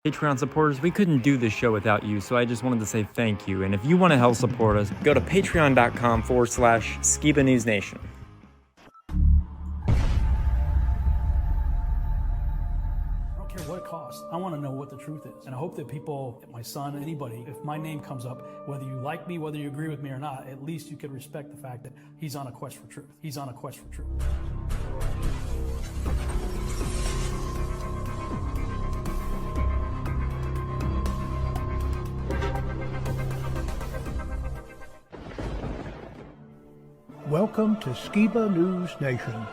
Patreon supporters, we couldn't do this show without you, so I just wanted to say thank you. And if you want to help support us, go to patreon.com/Skiba News Nation. I don't care what it costs. I want to know what the truth is. And I hope that people, my son, anybody, if my name comes up, whether you like me, whether you agree with me or not, at least you can respect the fact that he's on a quest for truth. He's on a quest for truth. Welcome to Skiba News Nation,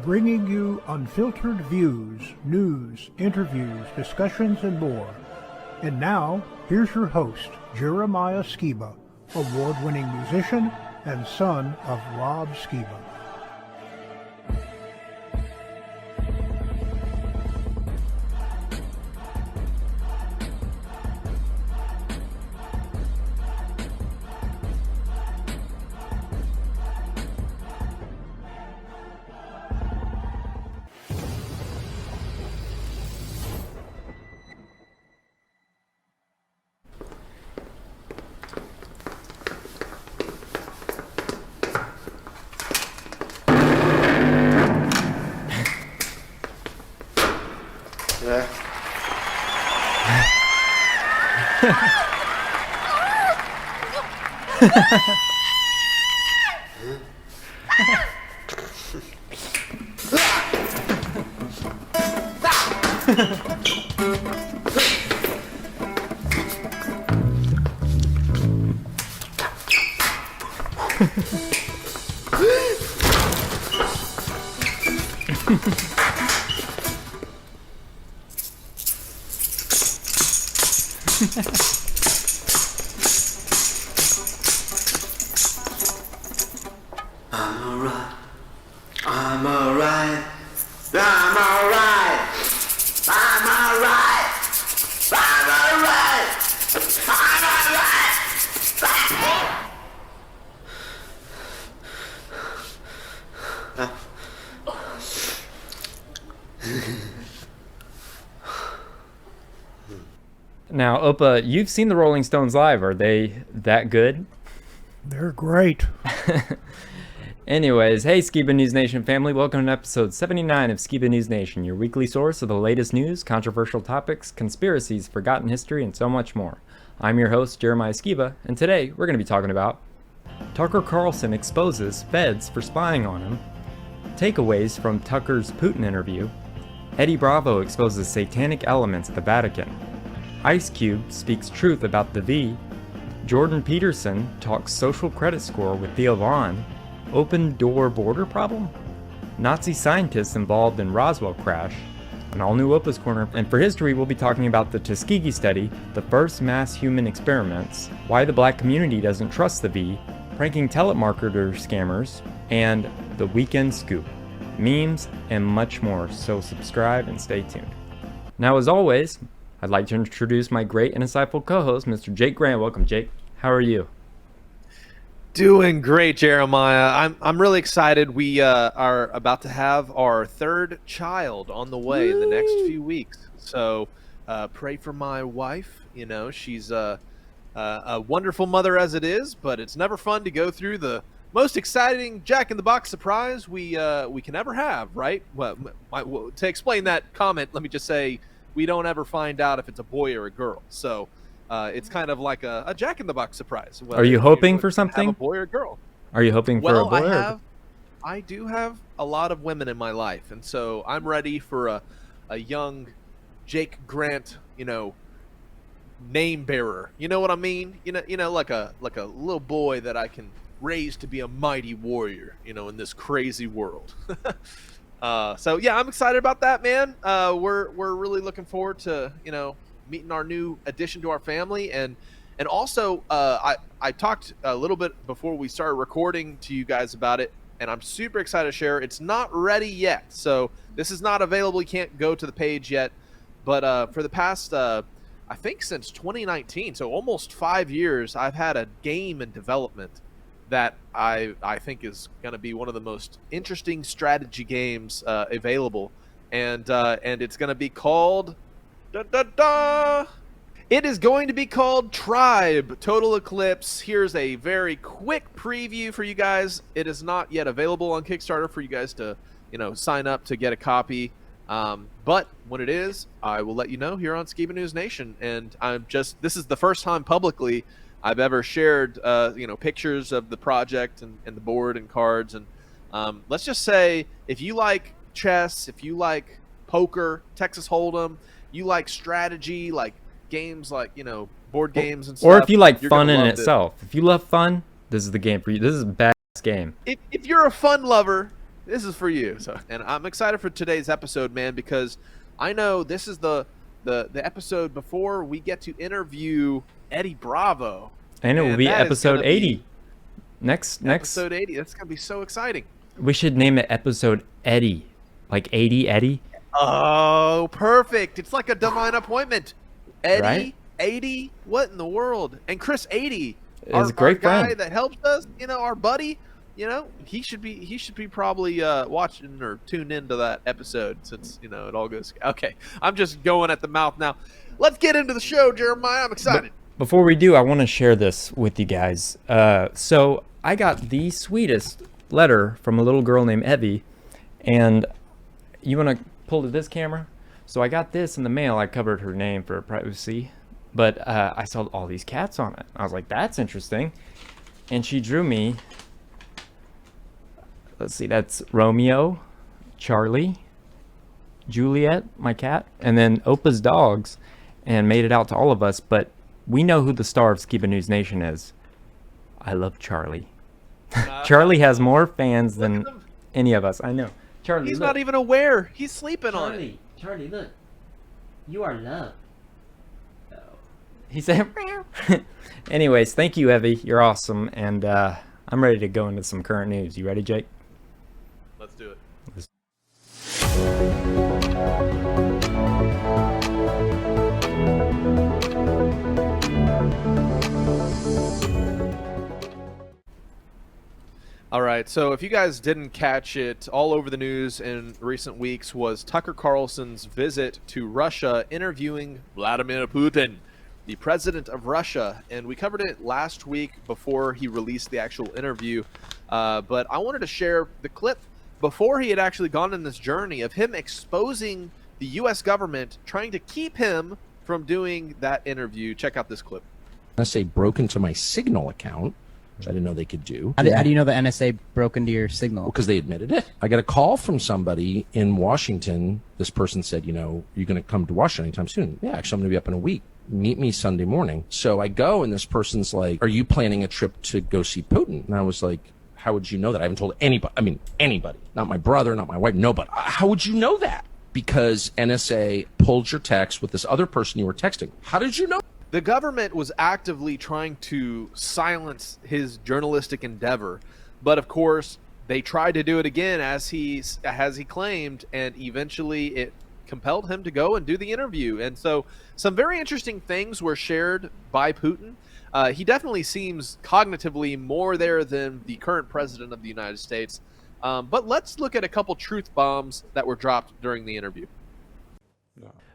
bringing you unfiltered views, news, interviews, discussions, and more. And now, here's your host, Jeremiah Skiba, award-winning musician and son of Rob Skiba. Now, Opa, you've seen the Rolling Stones live. Are they that good? They're great. Anyways, hey Skiba News Nation family, welcome to episode 79 of Skiba News Nation, your weekly source of the latest news, controversial topics, conspiracies, forgotten history, and so much more. I'm your host, Jeremiah Skiba, and today we're going to be talking about Tucker Carlson exposes feds for spying on him, takeaways from Tucker's Putin interview, Eddie Bravo exposes satanic elements at the Vatican, Ice Cube speaks truth about the V, Jordan Peterson talks social credit score with Theo, open door border problem, Nazi scientists involved in Roswell crash, an all new OPA'S corner, and for history we'll be talking about the Tuskegee study, the first mass human experiments, why the black community doesn't trust the V, pranking telemarketer scammers, and the weekend scoop, memes, and much more, so subscribe and stay tuned. Now as always, I'd like to introduce my great and insightful co-host, Mr. Jake Grant. Welcome, Jake. How are you? Doing great, Jeremiah. I'm really excited. We are about to have our third child on the way in the next few weeks. So pray for my wife. You know, she's a wonderful mother as it is, but it's never fun to go through the most exciting Jack-in-the-Box surprise we can ever have, right? Well, to explain that comment, let me just say, we don't ever find out if it's a boy or a girl. So it's kind of like a Jack-in-the-Box surprise. Are you hoping for something? Have a boy or a girl? Are you hoping for a boy? Well, I do have a lot of women in my life. And so I'm ready for a young Jake Grant, name bearer. You know what I mean? You know, like a little boy that I can raise to be a mighty warrior, in this crazy world. So yeah, I'm excited about that, man. We're really looking forward to meeting our new addition to our family, and also I talked a little bit before we started recording to you guys about it, and I'm super excited to share. It's not ready yet, so this is not available. You can't go to the page yet, but for the past I think since 2019, so almost 5 years, I've had a game in development that I think is going to be one of the most interesting strategy games available, and it's going to be called Da, da, da. It is going to be called Tribe Total Eclipse. Here's a very quick preview for you guys. It is not yet available on Kickstarter for you guys to, sign up to get a copy. But when it is, I will let you know here on Skiba News Nation. And this is the first time publicly I've ever shared, pictures of the project and the board and cards. And let's just say, if you like chess, if you like poker, Texas Hold'em, you like strategy, like games, like board games and stuff, or if you like you're fun gonna in love itself. If you love fun, this is the game for you. This is a badass game. If you're a fun lover, this is for you. So, and I'm excited for today's episode, man, because I know this is the episode before we get to interview Eddie Bravo, and it will be episode 80. Next episode 80. That's gonna be so exciting. We should name it episode Eddie, like 80 Eddie. Oh, perfect! It's like a divine appointment. Eddie, right? 80. What in the world? And Chris 80 is a great guy friend that helps us. Our buddy. He should be probably watching or tuned into that episode, since it all goes. Okay, I'm just going at the mouth now. Let's get into the show, Jeremiah. I'm excited. Before we do, I want to share this with you guys. So I got the sweetest letter from a little girl named Evie, and you want to pull to this camera? So I got this in the mail. I covered her name for privacy, but I saw all these cats on it. I was like, that's interesting. And she drew me, let's see, that's Romeo, Charlie, Juliet, my cat, and then OPA'S dogs, and made it out to all of us. But we know who the star of Skiba News Nation is. I love Charlie. Charlie has more fans than any of us. I know. Charlie, he's look. not even aware. He's sleeping on it. Charlie, look. You are loved. Oh. He said, anyways, thank you, Evie. You're awesome. And I'm ready to go into some current news. You ready, Jake? Let's do it. All right, so if you guys didn't catch it, all over the news in recent weeks was Tucker Carlson's visit to Russia, interviewing Vladimir Putin, the president of Russia. And we covered it last week before he released the actual interview. But I wanted to share the clip before he had actually gone on this journey of him exposing the U.S. government, trying to keep him from doing that interview. Check out this clip. NSA broke into my Signal account, which I didn't know they could do. How do you know the NSA broke into your Signal? Because they admitted it. I got a call from somebody in Washington. This person said, you're going to come to Washington anytime soon? Yeah, actually, I'm going to be up in a week. Meet me Sunday morning. So I go, and this person's like, are you planning a trip to go see Putin? And I was like, how would you know that? I haven't told anybody. I mean, anybody. Not my brother, not my wife, nobody. How would you know that? Because NSA pulled your text with this other person you were texting. How did you know? The government was actively trying to silence his journalistic endeavor, but of course they tried to do it again, as he claimed, and eventually it compelled him to go and do the interview. And so some very interesting things were shared by Putin. He definitely seems cognitively more there than the current president of the United States. But let's look at a couple truth bombs that were dropped during the interview.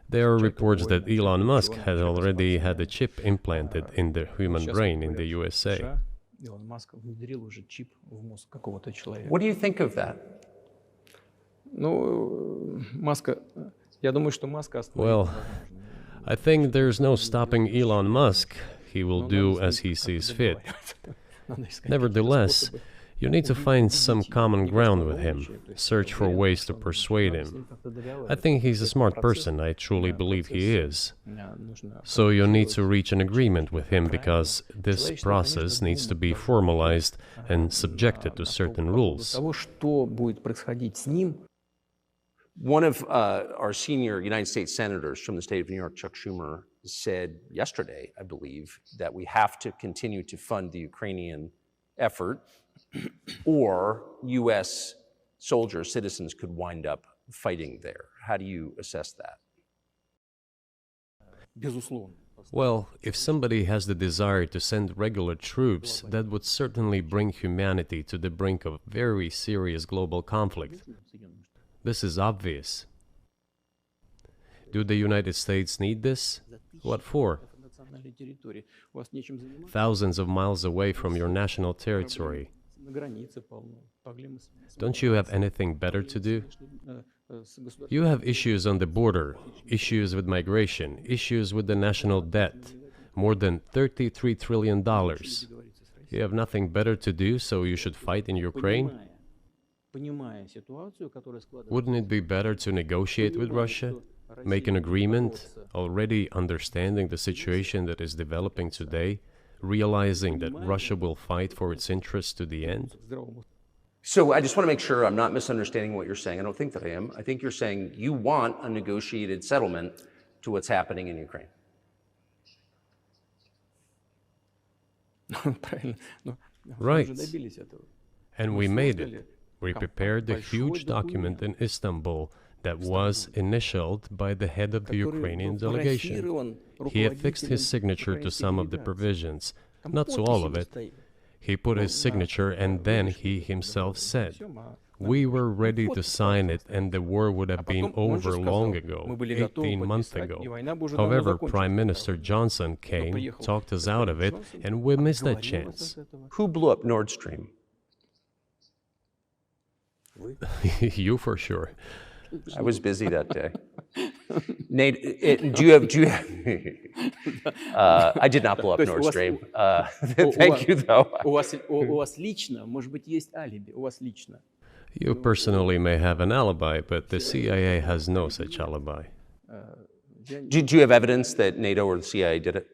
There are reports that Elon Musk had already had a chip implanted in the human brain in the USA. What do you think of that? Well, I think there's no stopping Elon Musk. He will do as he sees fit. Nevertheless, you need to find some common ground with him, search for ways to persuade him. I think he's a smart person, I truly believe he is. So you need to reach an agreement with him, because this process needs to be formalized and subjected to certain rules. One of our senior United States senators from the state of New York, Chuck Schumer, said yesterday, I believe, that we have to continue to fund the Ukrainian effort, or U.S. soldiers, citizens could wind up fighting there. How do you assess that? Well, if somebody has the desire to send regular troops, that would certainly bring humanity to the brink of very serious global conflict. This is obvious. Do the United States need this? What for? Thousands of miles away from your national territory. Don't you have anything better to do? You have issues on the border, issues with migration, issues with the national debt, more than $33 trillion. You have nothing better to do, so you should fight in Ukraine? Wouldn't it be better to negotiate with Russia? Make an agreement, already understanding the situation that is developing today, realizing that Russia will fight for its interests to the end? So I just want to make sure I'm not misunderstanding what you're saying. I don't think that I am. I think you're saying you want a negotiated settlement to what's happening in Ukraine. Right. And we made it. We prepared a huge document in Istanbul that was initialed by the head of the Ukrainian delegation. He affixed his signature to some of the provisions, not to all of it. He put his signature and then he himself said, "We were ready to sign it and the war would have been over long ago, 18 months ago. However, Prime Minister Johnson came, talked us out of it, and we missed that chance." Who blew up Nord Stream? You for sure. I was busy that day. Nate, do you have I did not blow up Nord Stream. Thank you, though. You personally may have an alibi, but the CIA has no such alibi. Do you have evidence that NATO or the CIA did it?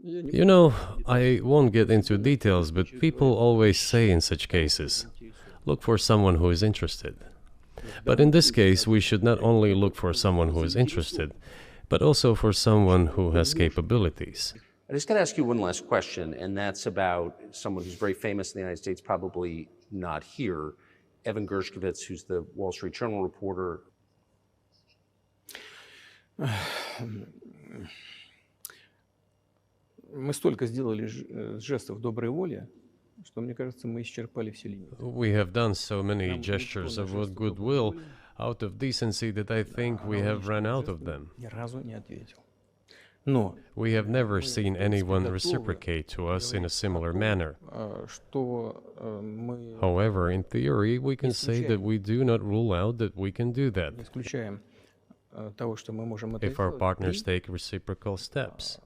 You know, I won't get into details, but people always say in such cases, look for someone who is interested. But in this case, we should not only look for someone who is interested, but also for someone who has capabilities. I just got to ask you one last question, and that's about someone who's very famous in the United States, probably not here, Evan Gershkovich, who's the Wall Street Journal reporter. Мы столько сделали жестов доброй воли, что, мне кажется, мы исчерпали все линии. We have done so many gestures of goodwill out of decency that I think we have run out of them. Ни разу не ответил. We have never seen anyone reciprocate to us in a similar manner. However, in theory, we can say that we do not rule out that we can do that if our partners take reciprocal steps.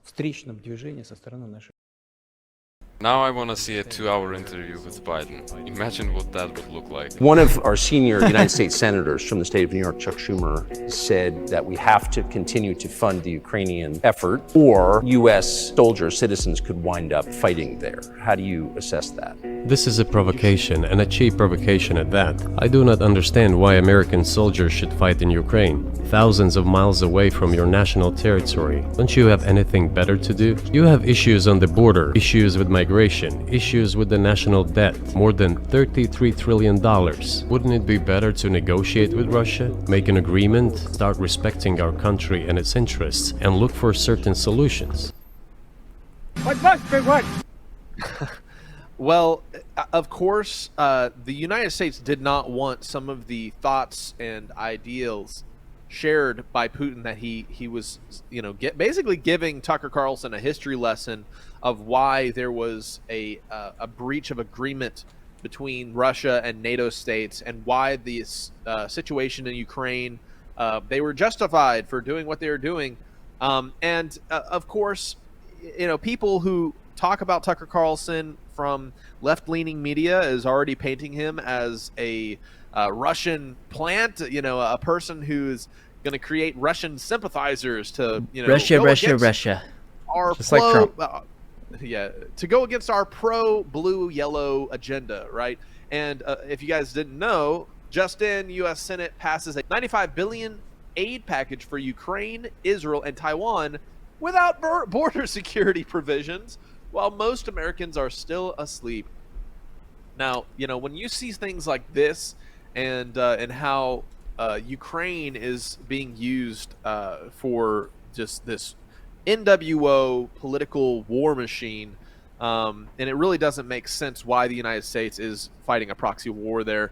Now I want to see a 2-hour interview with Biden. Imagine what that would look like. One of our senior United States senators from the state of New York, Chuck Schumer, said that we have to continue to fund the Ukrainian effort, or U.S. soldiers, citizens could wind up fighting there. How do you assess that? This is a provocation, and a cheap provocation at that. I do not understand why American soldiers should fight in Ukraine, thousands of miles away from your national territory. Don't you have anything better to do? You have issues on the border, issues with migration, issues with the national debt, more than $33 trillion. Wouldn't it be better to negotiate with Russia, make an agreement, start respecting our country and its interests, and look for certain solutions? What must be what? Well, of course, the United States did not want some of the thoughts and ideals shared by Putin that he was, basically giving Tucker Carlson a history lesson of why there was a breach of agreement between Russia and NATO states, and why the situation in Ukraine, they were justified for doing what they were doing. And of course, people who talk about Tucker Carlson from left-leaning media is already painting him as a Russian plant, a person who's going to create Russian sympathizers to, Russia. Our Just like Trump. To go against our pro-blue-yellow agenda, right? And if you guys didn't know, just in, U.S. Senate passes a $95 billion aid package for Ukraine, Israel, and Taiwan without border security provisions, while most Americans are still asleep. Now, when you see things like this, and how Ukraine is being used for just this NWO political war machine, And it really doesn't make sense why the United States is fighting a proxy war there,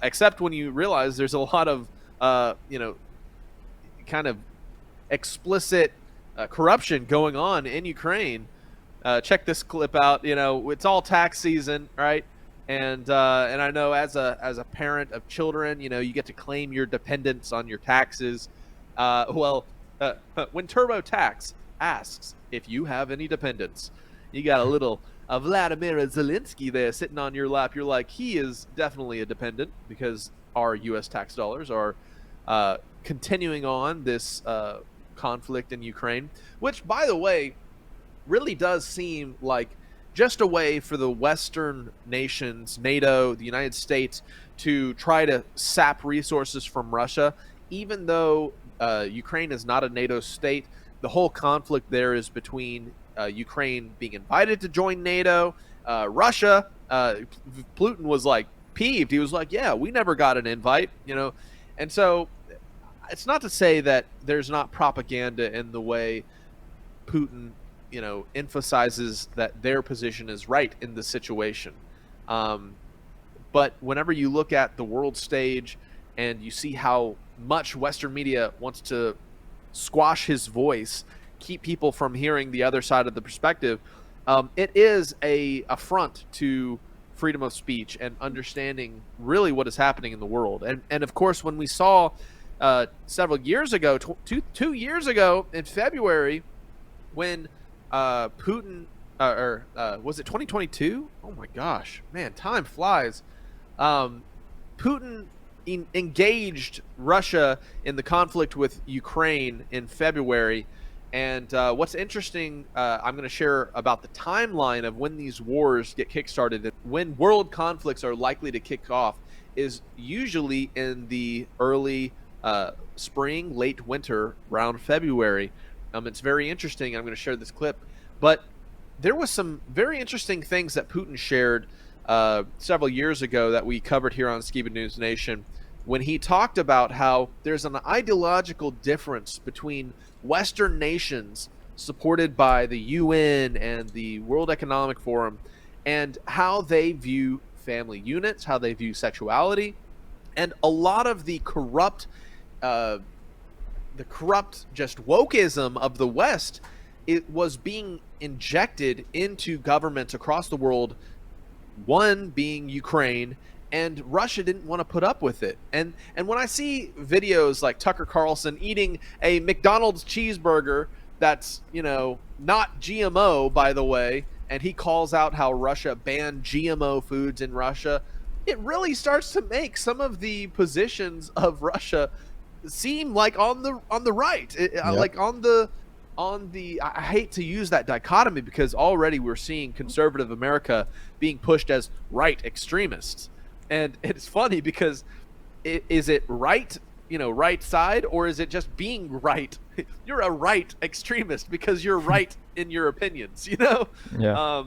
except when you realize there's a lot of, kind of explicit corruption going on in Ukraine. Check this clip out. It's all tax season, right? And I know as a parent of children, you get to claim your dependents on your taxes. When TurboTax asks if you have any dependents, you got a little Vladimir Zelensky there sitting on your lap. You're like, he is definitely a dependent because our U.S. tax dollars are continuing on this conflict in Ukraine, which, by the way, really does seem like just a way for the Western nations, NATO, the United States, to try to sap resources from Russia. Even though Ukraine is not a NATO state, the whole conflict there is between Ukraine being invited to join NATO, Russia. Putin was like peeved. He was like, yeah, we never got an invite, and so it's not to say that there's not propaganda in the way Putin emphasizes that their position is right in the situation. But whenever you look at the world stage and you see how much Western media wants to squash his voice, keep people from hearing the other side of the perspective, it is a affront to freedom of speech and understanding really what is happening in the world. And of course, when we saw several years ago, 2 years ago in February, when Putin, was it 2022? Oh my gosh, man, time flies. Putin engaged Russia in the conflict with Ukraine in February. And what's interesting, I'm going to share about the timeline of when these wars get kickstarted. When world conflicts are likely to kick off is usually in the early spring, late winter, around February. It's very interesting. I'm going to share this clip. But there was some very interesting things that Putin shared several years ago that we covered here on Skiba News Nation, when he talked about how there's an ideological difference between Western nations supported by the UN and the World Economic Forum and how they view family units, how they view sexuality, and a lot of the corrupt just wokeism of the West, it was being injected into governments across the world, one being Ukraine, and Russia didn't want to put up with it. And when I see videos like Tucker Carlson eating a McDonald's cheeseburger that's, not GMO, by the way, and he calls out how Russia banned GMO foods in Russia, it really starts to make some of the positions of Russia seem like on the right. Like on the I hate to use that dichotomy because already we're seeing conservative America being pushed as right extremists. And it's funny because is it right, right side, or is it just being right? You're a right extremist because you're right in your opinions, Yeah.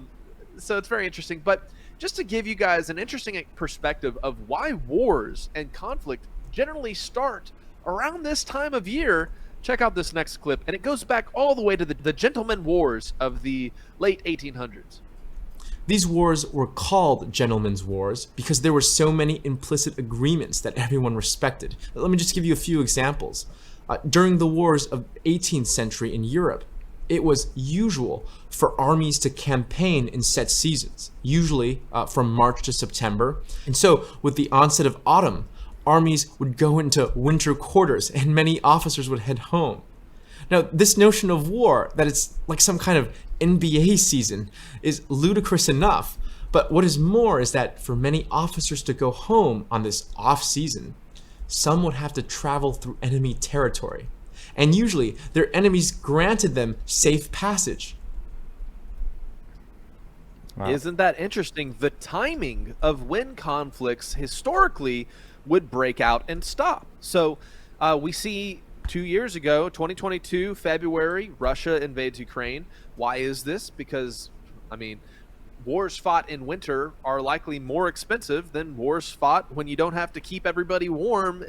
So it's very interesting. But just to give you guys an interesting perspective of why wars and conflict generally start around this time of year, check out this next clip. And it goes back all the way to the Gentleman Wars of the late 1800s. These wars were called gentlemen's wars because there were so many implicit agreements that everyone respected. Let me just give you a few examples. During the wars of the 18th century in Europe, it was usual for armies to campaign in set seasons, usually from March to September. And so with the onset of autumn, armies would go into winter quarters and many officers would head home. Now, this notion of war, that it's like some kind of NBA season, is ludicrous enough. But what is more is that for many officers to go home on this off season, some would have to travel through enemy territory. And usually their enemies granted them safe passage. Wow. Isn't that interesting? The timing of when conflicts historically would break out and stop. So we see 2 years ago, 2022, February, Russia invades Ukraine. Why is this? Because, wars fought in winter are likely more expensive than wars fought when you don't have to keep everybody warm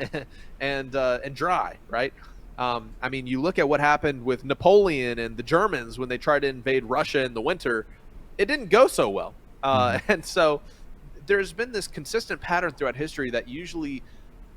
and dry, right? You look at what happened with Napoleon and the Germans when they tried to invade Russia in the winter. it didn't go so well. And so there's been this consistent pattern throughout history that usually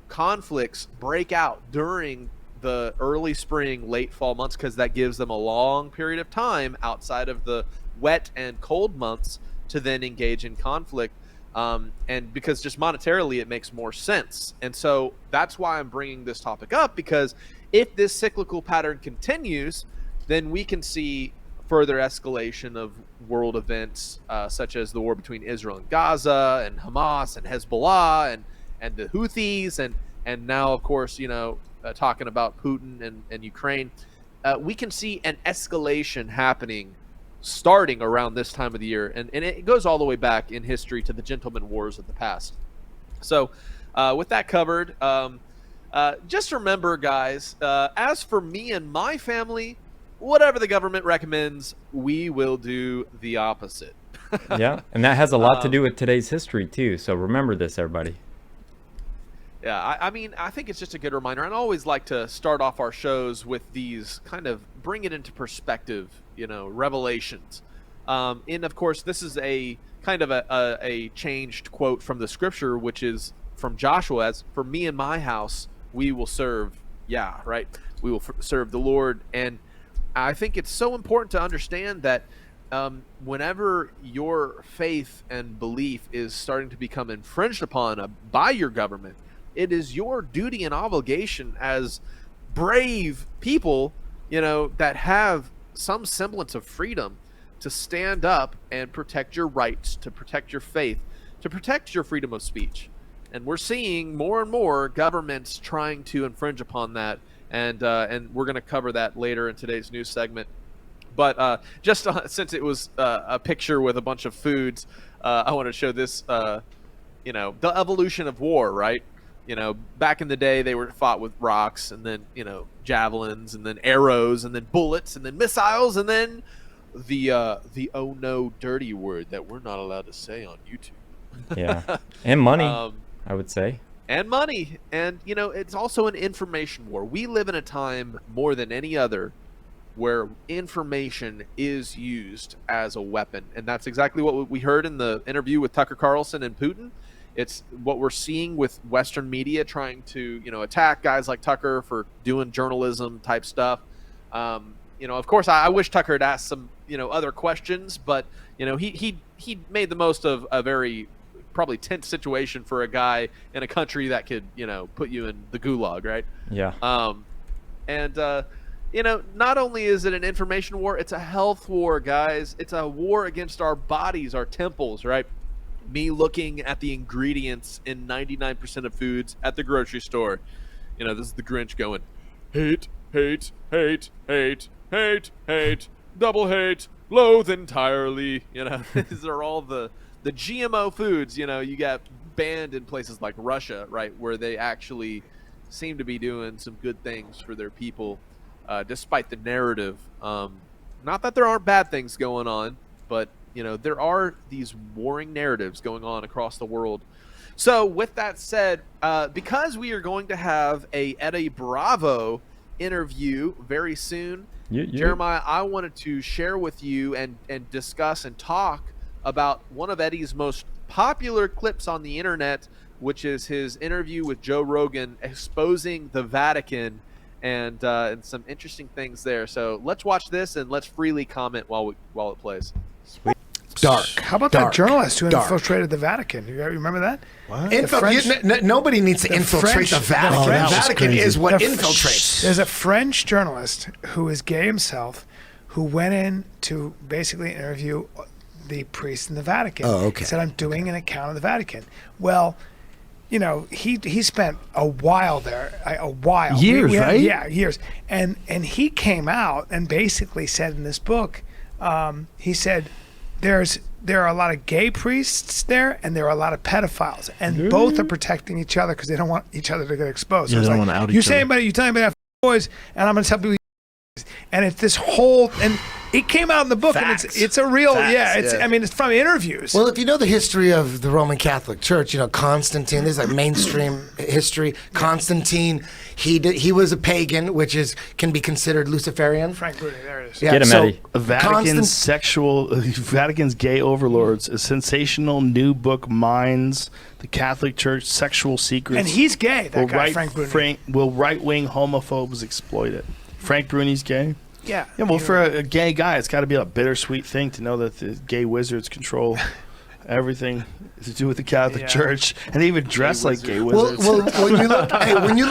conflicts break out during the early spring, late fall months, because that gives them a long period of time outside of the wet and cold months to then engage in conflict. And because just monetarily it makes more sense. And so that's why I'm bringing this topic up, because if this cyclical pattern continues, then we can see further escalation of world events, such as the war between Israel and Gaza and Hamas and Hezbollah and the Houthis and now, of course, talking about Putin and Ukraine. We can see an escalation happening starting around this time of the year, and it goes all the way back in history to the gentleman wars of the past. So with that covered, just remember, guys, as for me and my family, whatever the government recommends, we will do the opposite. Yeah, and that has a lot to do with today's history too, so remember this, everybody. Yeah, I mean, I think it's just a good reminder. And I always like to start off our shows with these kind of bring it into perspective, revelations. And of course, this is a kind of a changed quote from the scripture, which is from Joshua, as for me and my house, we will serve Yah, right? We will serve the Lord. And I think it's so important to understand that whenever your faith and belief is starting to become infringed upon by your government, it is your duty and obligation as brave people, that have some semblance of freedom, to stand up and protect your rights, to protect your faith, to protect your freedom of speech. And we're seeing more and more governments trying to infringe upon that, and we're going to cover that later in today's news segment. But just since it was a picture with a bunch of foods, I want to show this, the evolution of war, right? Back in the day, they were fought with rocks, and then, javelins, and then arrows, and then bullets, and then missiles, and then the oh no dirty word that we're not allowed to say on YouTube. Yeah, and money, I would say. And money. And, it's also an information war. We live in a time more than any other where information is used as a weapon. And that's exactly what we heard in the interview with Tucker Carlson and Putin. It's what we're seeing with Western media trying to, attack guys like Tucker for doing journalism type stuff. Of course, I wish Tucker had asked some, other questions, but, he made the most of a very probably tense situation for a guy in a country that could, put you in the gulag, right? Yeah. Not only is it an information war, it's a health war, guys. It's a war against our bodies, our temples, right? Me looking at the ingredients in 99% of foods at the grocery store. This is the Grinch going, hate, hate, hate, hate, hate, hate, double hate, loathe entirely. These are all the GMO foods, you got banned in places like Russia, right, where they actually seem to be doing some good things for their people, despite the narrative. Not that there aren't bad things going on, but there are these warring narratives going on across the world. So with that said, because we are going to have a Eddie Bravo interview very soon, Jeremiah, I wanted to share with you and discuss and talk about one of Eddie's most popular clips on the internet, which is his interview with Joe Rogan exposing the Vatican and some interesting things there. So let's watch this and let's freely comment while it plays. Sweet. Dark. How about that journalist who infiltrated the Vatican? You remember that? What? Nobody needs to infiltrate the Vatican. The Vatican is what infiltrates. There's a French journalist who is gay himself who went in to basically interview the priest in the Vatican. Oh, okay. He said, I'm doing an account of the Vatican. Well, he spent a while there, years, right? Yeah, years. And he came out and basically said in this book, he said, there are a lot of gay priests there, and there are a lot of pedophiles, and both are protecting each other because they don't want each other to get exposed. Yeah, so they don't want to out each other. You tell anybody that boys, and I'm going to tell people. And it's this whole, and It came out in the book, Facts. and it's a real, Facts, I mean, it's from interviews. Well, if you know the history of the Roman Catholic Church, Constantine. This is like mainstream history. Constantine, he was a pagan, which can be considered Luciferian. Frank Rooney, there it is. Yeah. Get him, So, Eddie. Vatican's gay overlords, a sensational new book mines the Catholic Church sexual secrets. And he's gay, that guy, Frank Rooney. Will right-wing homophobes exploit it? Frank Bruni's gay? Yeah. Yeah, well, for a gay guy, it's got to be a bittersweet thing to know that the gay wizards control everything to do with the Catholic Church, and they even dress like gay wizards. Well, when you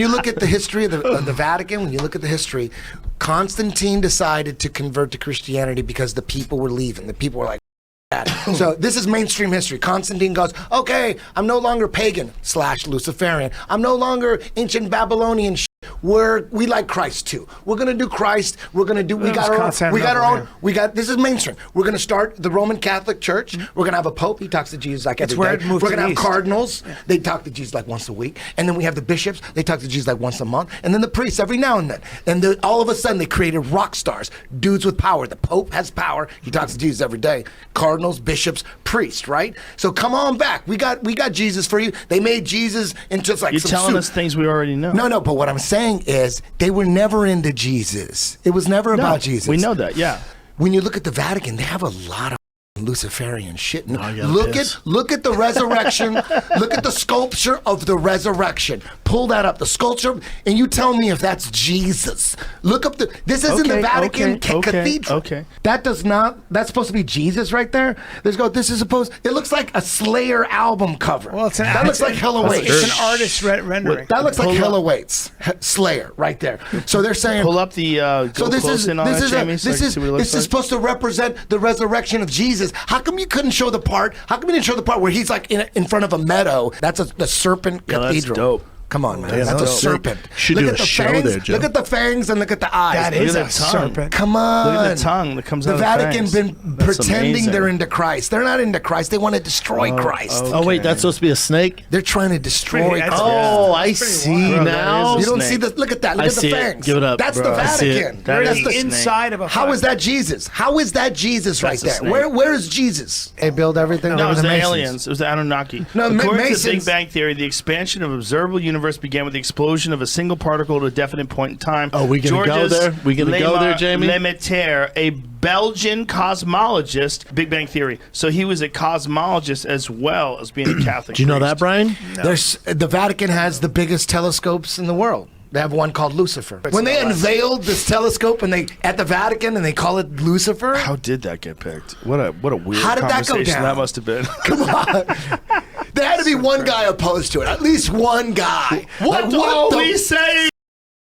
look at the history of the Vatican, when you look at the history, Constantine decided to convert to Christianity because the people were leaving. The people were like, so this is mainstream history. Constantine goes, okay, I'm no longer pagan / Luciferian. I'm no longer ancient Babylonian. We like Christ too. We're gonna do Christ. We're gonna do. We got our own. This is mainstream. We're gonna start the Roman Catholic Church. We're gonna have a pope. He talks to Jesus like every day. We're gonna have cardinals. They talk to Jesus like once a week. And then we have the bishops. They talk to Jesus like once a month. And then the priests every now and then. And all of a sudden they created rock stars, dudes with power. The pope has power. He talks to Jesus every day. Cardinals, bishops, priests. Right. So come on back. We got Jesus for you. They made Jesus into like You're some telling soup. us things we already know. No. But what I'm saying is they were never into Jesus. It was never about Jesus. We know that, yeah. When you look at the Vatican, they have a lot of Luciferian shit. Look at the resurrection. Look at the sculpture of the resurrection. Pull that up, the sculpture, and you tell me if that's Jesus. Look up this isn't the Vatican cathedral. Okay. That's supposed to be Jesus right there. It looks like a Slayer album cover. Well, that looks like Hella Waits. It's an artist rendering. That looks like Hella Waits. Slayer right there. So they're saying pull up the this is supposed to represent the resurrection of Jesus. How come you couldn't show the part? How come you didn't show the part where he's like in front of a meadow? That's the serpent cathedral. That's dope. Come on, man. That's a serpent. Should look do at a the show fangs, there, Joe. Look at the fangs and look at the eyes. That is a serpent. Come on. Look at the tongue that comes out of the Vatican fangs. been That's pretending amazing. they're into Christ. They're not into Christ. They want to destroy Christ. Oh wait, that's supposed to be a snake. They're trying to destroy Christ. Oh, I see now. You don't see the look at that. Look I at the see it. fangs. Give it up, That's bro. the I see it. Vatican. That That's is the the inside of a. How is that Jesus? How is that Jesus right That's a there? snake. Where is Jesus? They build everything. No, it was the Masons. aliens. It was the Anunnaki. No, According to the Masons. Big Bang Theory, the expansion of observable universe began with the explosion of a single particle at a definite point in time. Oh, we gonna go there? We gonna go there, Jamie? Lemaitre, a Belgian cosmologist, Big Bang Theory. So he was a cosmologist as well as being a Catholic. Do you know that, Brian? The Vatican has the biggest telescopes in the world. They have one called Lucifer. When they unveiled this telescope at the Vatican and they call it Lucifer. How did that get picked? What a weird How did that go conversation down? that must have been. Come on. There had to be one guy opposed to it. At least one guy. What are we saying?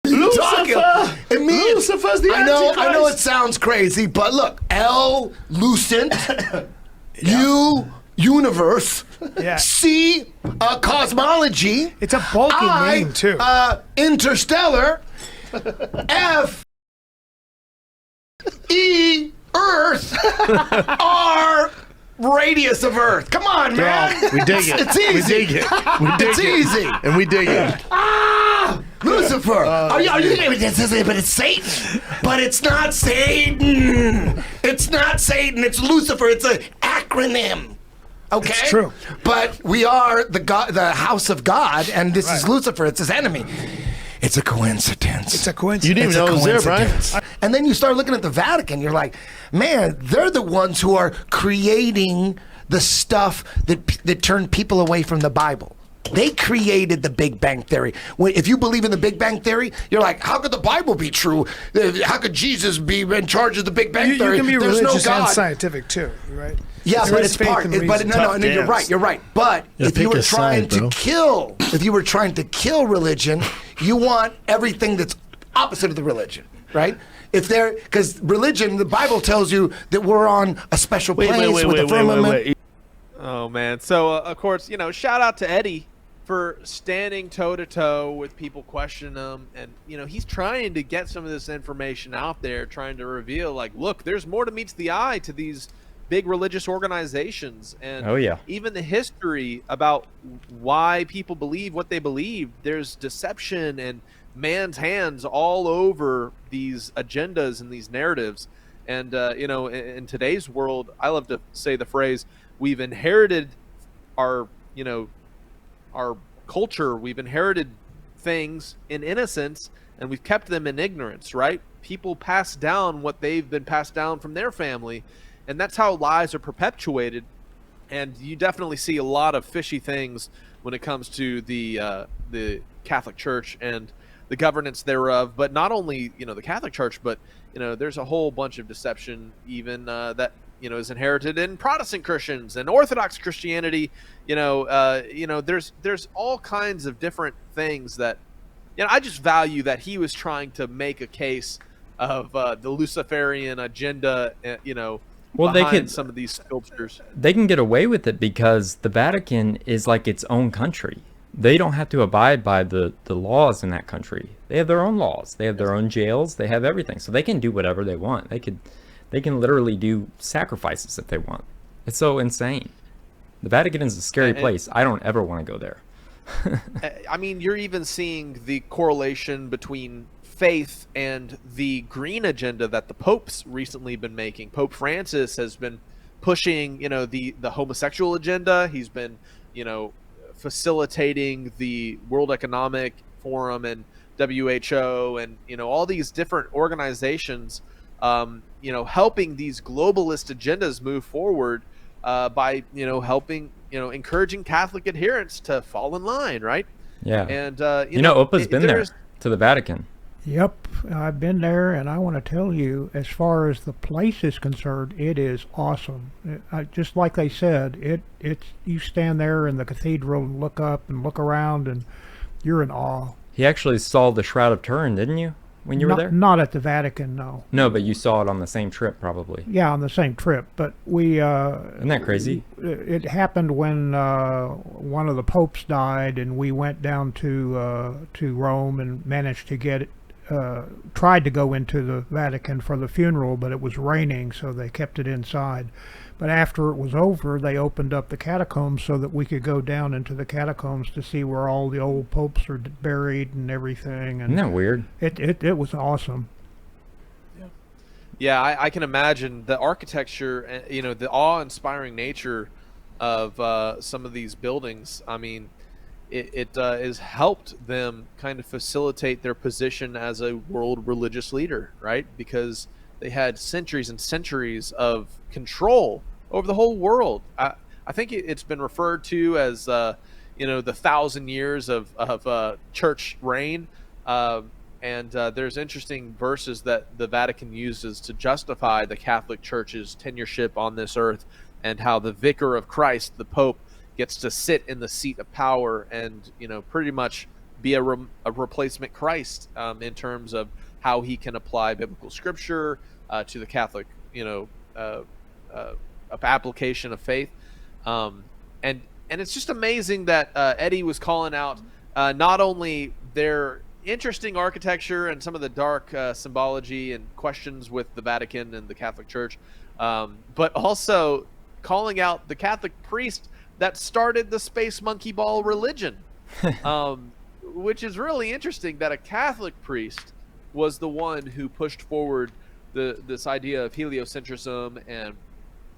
Lucifer! Lucifer's the Antichrist. I know it sounds crazy, but look, L, Lucent, U, Universe, C, Cosmology. It's a bulky name, too. Interstellar, F, E, Earth, R, radius of Earth. Come on, man. We dig it. It's easy. We dig it. It's easy. And we dig it. Lucifer. Are you but it's Satan. But it's not Satan. It's not Satan. It's Lucifer. It's an acronym. Okay? It's true. But we are the house of God, and this is Lucifer. It's his enemy. It's a coincidence. It's a coincidence. You didn't even know it was there, Brian. And then you start looking at the Vatican, you're like, man, they're the ones who are creating the stuff that turned people away from the Bible. They created the Big Bang Theory. If you believe in the Big Bang Theory, you're like, how could the Bible be true? How could Jesus be in charge of the Big Bang Theory? You can be There's religious no God. and scientific too, right? Yeah, There but is it's faith part. and But no, reason. you're right. But Yeah, if you pick were a trying side, bro. if you were trying to kill religion, you want everything that's opposite of the religion, right? Because religion, the Bible tells you that we're on a special place with the firmament. Oh man! So of course, shout out to Eddie for standing toe to toe with people questioning him, and he's trying to get some of this information out there, trying to reveal, like, look, there's more to meets the eye to these big religious organizations, and even the history about why people believe what they believe. There's deception and man's hands all over these agendas and these narratives, And you know, in today's world, I love to say the phrase, we've inherited our, you know, our culture, we've inherited things in innocence, and we've kept them in ignorance, right? People pass down what they've been passed down from their family, and that's how lies are perpetuated. And you definitely see a lot of fishy things when it comes to the Catholic Church and the governance thereof. But not only, you know, the Catholic Church, but, you know, there's a whole bunch of deception even that, you know, is inherited in Protestant Christians and Orthodox Christianity. You know, there's all kinds of different things that, you know, I just value that he was trying to make a case of the Luciferian agenda, you know, well, behind some of these sculptures. They can get away with it because the Vatican is like its own country. They don't have to abide by the laws in that country. They have their own laws. They have their own jails. They have everything. So they can do whatever they want. They can literally do sacrifices if they want. It's so insane. The Vatican is a scary place. I don't ever want to go there. I mean, you're even seeing the correlation between faith and the green agenda that the Pope's recently been making. Pope Francis has been pushing, you know, the homosexual agenda. He's been, you know, facilitating the World Economic Forum and WHO and, you know, all these different organizations, you know, helping these globalist agendas move forward by, you know, helping, you know, encouraging Catholic adherents to fall in line, right? Yeah. And, you know, OPA'S been there to the Vatican. Yep, I've been there, and I want to tell you, as far as the place is concerned, it is awesome. Just like they said, it's you stand there in the cathedral and look up and look around, and you're in awe. He actually saw the Shroud of Turin, didn't you, when you were there? Not at the Vatican, no. No, but you saw it on the same trip, probably. Yeah, on the same trip, but we... Isn't that crazy? It happened when one of the popes died, and we went down to Rome and managed to get it. Tried to go into the Vatican for the funeral, but it was raining, so they kept it inside. But after it was over, they opened up the catacombs so that we could go down into the catacombs to see where all the old popes are buried and everything. And isn't that weird? It was awesome. Yeah, I can imagine the architecture, you know, the awe-inspiring nature of some of these buildings. I mean, it has helped them kind of facilitate their position as a world religious leader, right? Because they had centuries and centuries of control over the whole world. I think it's been referred to as, you know, the 1,000 years of church reign. And there's interesting verses that the Vatican uses to justify the Catholic Church's tenureship on this earth, and how the vicar of Christ, the Pope, gets to sit in the seat of power and, you know, pretty much be a replacement Christ in terms of how he can apply biblical scripture to the Catholic, you know, application of faith. And it's just amazing that Eddie was calling out not only their interesting architecture and some of the dark symbology and questions with the Vatican and the Catholic Church, but also calling out the Catholic priest that started the space monkey ball religion, which is really interesting that a Catholic priest was the one who pushed forward this idea of heliocentrism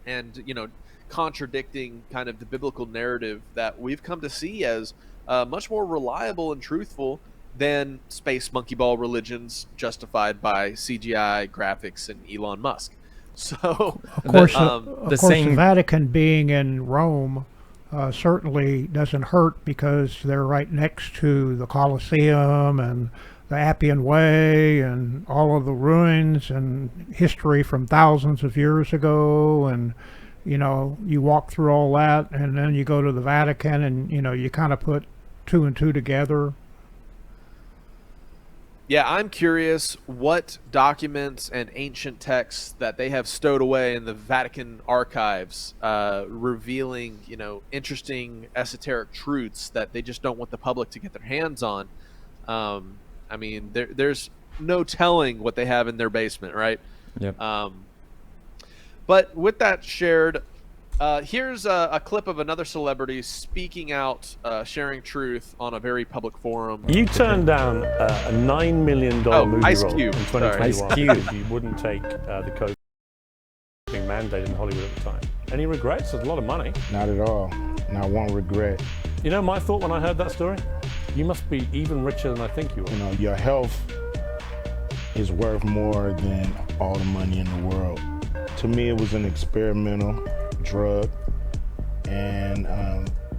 and you know, contradicting kind of the biblical narrative that we've come to see as much more reliable and truthful than space monkey ball religions justified by CGI graphics and Elon Musk. So of course, the Vatican being in Rome certainly doesn't hurt, because they're right next to the Colosseum and the Appian Way and all of the ruins and history from thousands of years ago. And, you know, you walk through all that, and then you go to the Vatican, and, you know, you kind of put two and two together. Yeah, I'm curious what documents and ancient texts that they have stowed away in the Vatican archives, revealing, you know, interesting esoteric truths that they just don't want the public to get their hands on. I mean, there's no telling what they have in their basement, right? Yep. But with that shared, here's a clip of another celebrity speaking out, sharing truth on a very public forum. You turned down a $9 million movie Ice role Cube. in 2021 Ice Cube. because you wouldn't take the COVID mandate in Hollywood at the time. Any regrets? It's a lot of money. Not at all. Not one regret. You know my thought when I heard that story? You must be even richer than I think you are. You know, your health is worth more than all the money in the world. To me, it was an experimental drug, and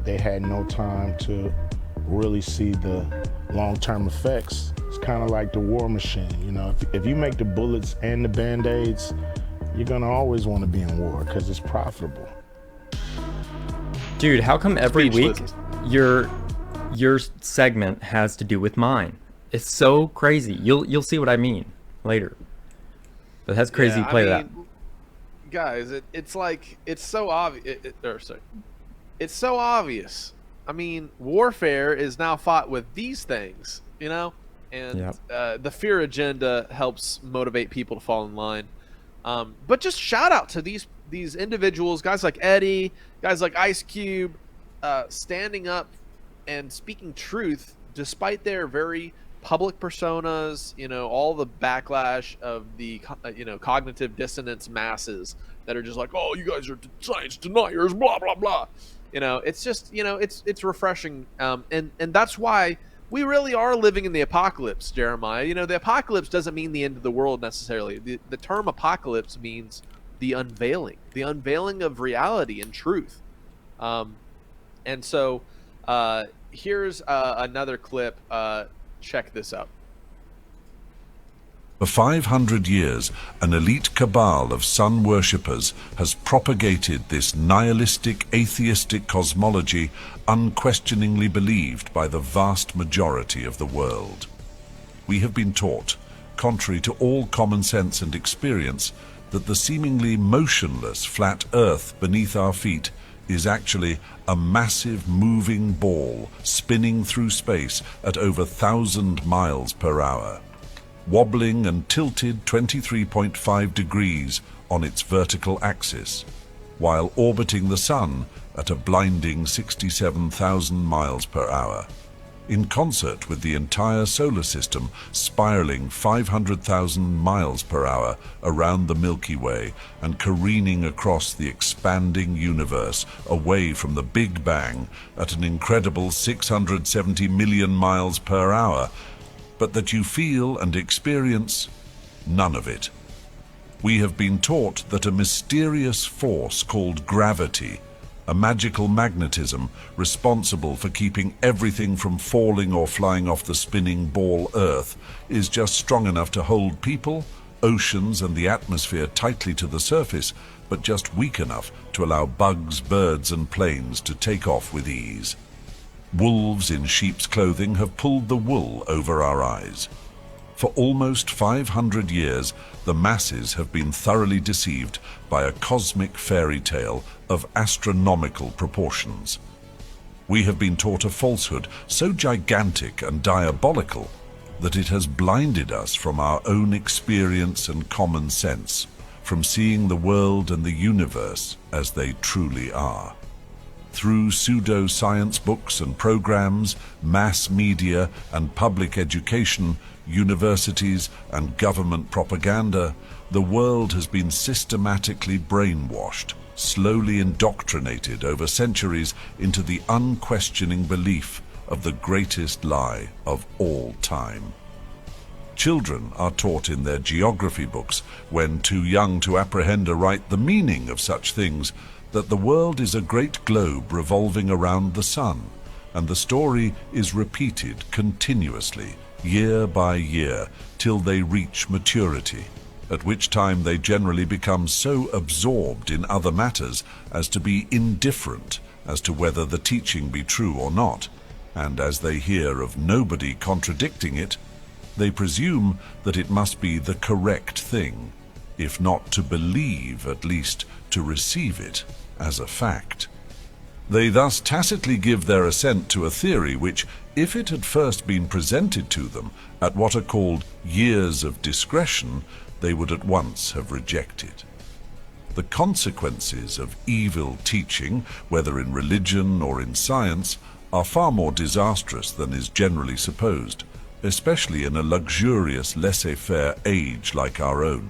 they had no time to really see the long-term effects. It's kind of like the war machine, you know. If you make the bullets and the Band-Aids, you're gonna always want to be in war because it's profitable. Dude, how come every week your segment has to do with mine? It's so crazy. You'll see what I mean later. But that's crazy. Play that. Guys, it's like it's so obvious. It's so obvious. I mean, warfare is now fought with these things, you know, and the fear agenda helps motivate people to fall in line. But just shout out to these individuals, guys like Eddie, guys like Ice Cube, standing up and speaking truth despite their very public personas, you know, all the backlash of the, you know, cognitive dissonance masses that are just like, oh, you guys are science deniers, blah, blah, blah. You know, it's just, you know, it's refreshing. And that's why we really are living in the apocalypse, Jeremiah. You know, the apocalypse doesn't mean the end of the world necessarily. The term apocalypse means the unveiling of reality and truth. And so here's another clip. Check this out. For 500 years, an elite cabal of sun worshippers has propagated this nihilistic, atheistic cosmology unquestioningly believed by the vast majority of the world. We have been taught, contrary to all common sense and experience, that the seemingly motionless flat earth beneath our feet is actually a massive moving ball spinning through space at over 1,000 miles per hour, wobbling and tilted 23.5 degrees on its vertical axis, while orbiting the sun at a blinding 67,000 miles per hour, in concert with the entire solar system spiraling 500,000 miles per hour around the Milky Way and careening across the expanding universe away from the Big Bang at an incredible 670 million miles per hour, but that you feel and experience none of it. We have been taught that a mysterious force called gravity, a magical magnetism responsible for keeping everything from falling or flying off the spinning ball Earth, is just strong enough to hold people, oceans and the atmosphere tightly to the surface, but just weak enough to allow bugs, birds and planes to take off with ease. Wolves in sheep's clothing have pulled the wool over our eyes. For almost 500 years, the masses have been thoroughly deceived by a cosmic fairy tale of astronomical proportions. We have been taught a falsehood so gigantic and diabolical that it has blinded us from our own experience and common sense, from seeing the world and the universe as they truly are. Through pseudo-science books and programs, mass media and public education, universities and government propaganda, the world has been systematically brainwashed, slowly indoctrinated over centuries into the unquestioning belief of the greatest lie of all time. Children are taught in their geography books, when too young to apprehend aright the meaning of such things, that the world is a great globe revolving around the sun, and the story is repeated continuously, year by year, till they reach maturity, at which time they generally become so absorbed in other matters as to be indifferent as to whether the teaching be true or not, and as they hear of nobody contradicting it, they presume that it must be the correct thing, if not to believe, at least to receive it as a fact. They thus tacitly give their assent to a theory which, if it had first been presented to them at what are called years of discretion, they would at once have rejected. The consequences of evil teaching, whether in religion or in science, are far more disastrous than is generally supposed, especially in a luxurious laissez-faire age like our own.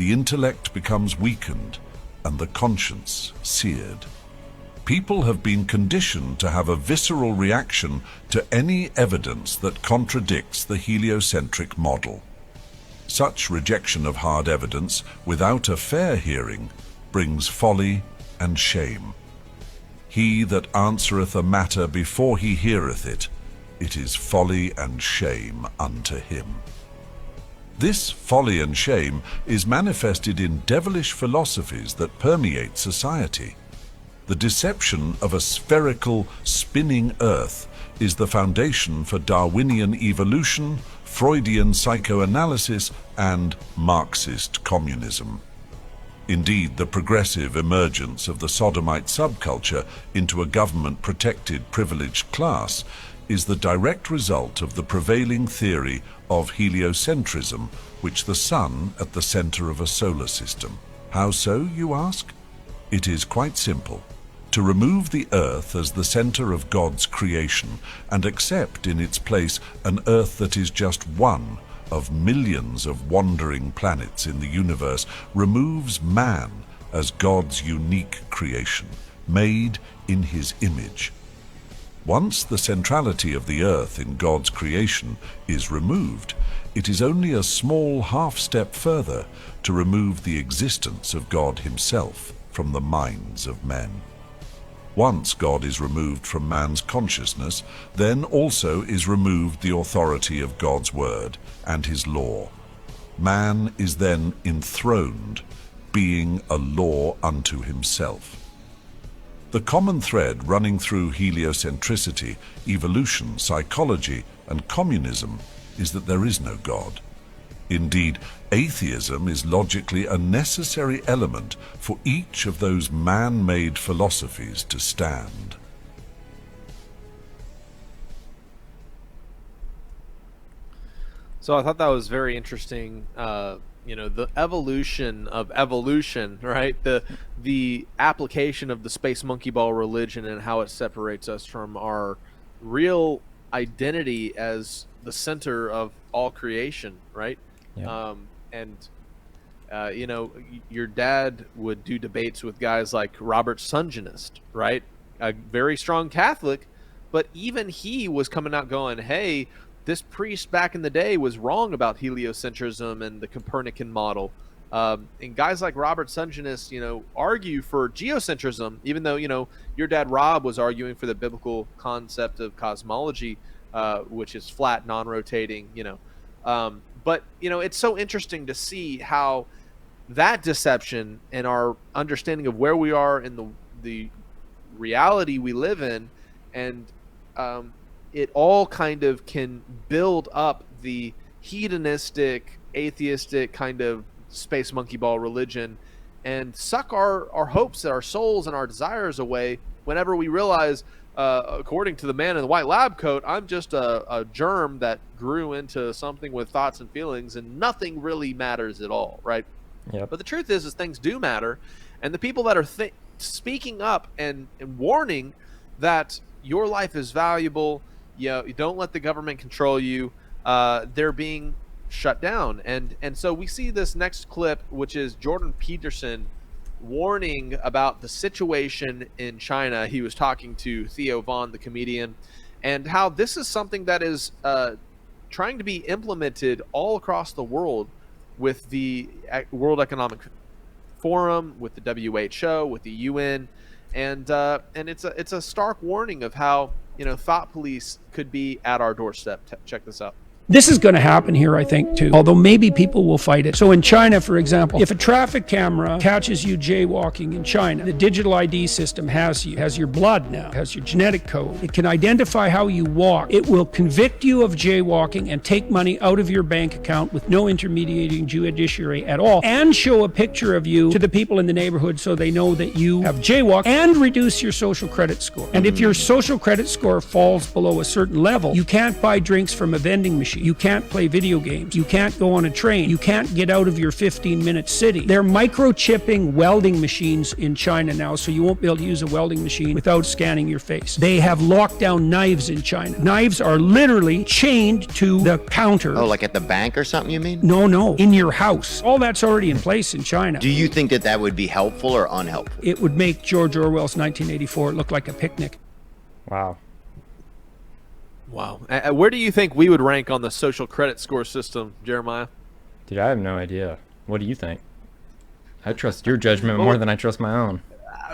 the intellect becomes weakened and the conscience seared. People have been conditioned to have a visceral reaction to any evidence that contradicts the heliocentric model. Such rejection of hard evidence without a fair hearing brings folly and shame. He that answereth a matter before he heareth it, it is folly and shame unto him. This folly and shame is manifested in devilish philosophies that permeate society. The deception of a spherical, spinning earth is the foundation for Darwinian evolution, Freudian psychoanalysis, and Marxist communism. Indeed, the progressive emergence of the sodomite subculture into a government-protected privileged class is the direct result of the prevailing theory of heliocentrism, which the sun at the center of a solar system. How so, you ask? It is quite simple. To remove the earth as the center of God's creation and accept in its place an earth that is just one of millions of wandering planets in the universe removes man as God's unique creation, made in his image. Once the centrality of the earth in God's creation is removed, it is only a small half-step further to remove the existence of God himself from the minds of men. Once God is removed from man's consciousness, then also is removed the authority of God's word and his law. Man is then enthroned, being a law unto himself. The common thread running through heliocentricity, evolution, psychology, and communism is that there is no God. Indeed, atheism is logically a necessary element for each of those man-made philosophies to stand. So I thought that was very interesting. The evolution of evolution, right? The application of the space monkey ball religion and how it separates us from our real identity as the center of all creation, right? Yeah. Your dad would do debates with guys like Robert Sunjanist, right? A very strong Catholic, but even he was coming out going, hey, this priest back in the day was wrong about heliocentrism and the Copernican model. And guys like Robert Sunjanist, argue for geocentrism, even though, your dad Rob was arguing for the biblical concept of cosmology, which is flat, non-rotating, But, it's so interesting to see how that deception and our understanding of where we are in the reality we live in, and it all kind of can build up the hedonistic, atheistic kind of space monkey ball religion and suck our hopes, our souls, and our desires away whenever we realize, according to the man in the white lab coat, I'm just a germ that grew into something with thoughts and feelings, and nothing really matters at all, right? Yep. But the truth is things do matter, and the people that are speaking up and warning that your life is valuable, you don't let the government control you, they're being shut down. And so we see this next clip, which is Jordan Peterson warning about the situation in China. He was talking to Theo, the comedian, and how this is something that is trying to be implemented all across the world with the World Economic Forum, with the WHO, with the UN, and it's a stark warning of how thought police could be at our doorstep. Check this out. This is going to happen here, I think, too, although maybe people will fight it. So in China, for example, if a traffic camera catches you jaywalking in China, the digital ID system has your blood now, has your genetic code. It can identify how you walk. It will convict you of jaywalking and take money out of your bank account with no intermediating judiciary at all, and show a picture of you to the people in the neighborhood so they know that you have jaywalked, and reduce your social credit score. And if your social credit score falls below a certain level, you can't buy drinks from a vending machine. technology. You can't play video games. You can't go on a train. You can't get out of your 15-minute city. They're microchipping welding machines in China now, so you won't be able to use a welding machine without scanning your face. They have lockdown knives in China. Knives are literally chained to the counter. Oh, like at the bank or something, you mean? No, in your house. All that's already in place in China. Do you think that that would be helpful or unhelpful? It would make George Orwell's 1984 look like a picnic. Wow. Wow. Where do you think we would rank on the social credit score system, Jeremiah? Dude, I have no idea. What do you think? I trust your judgment more than I trust my own.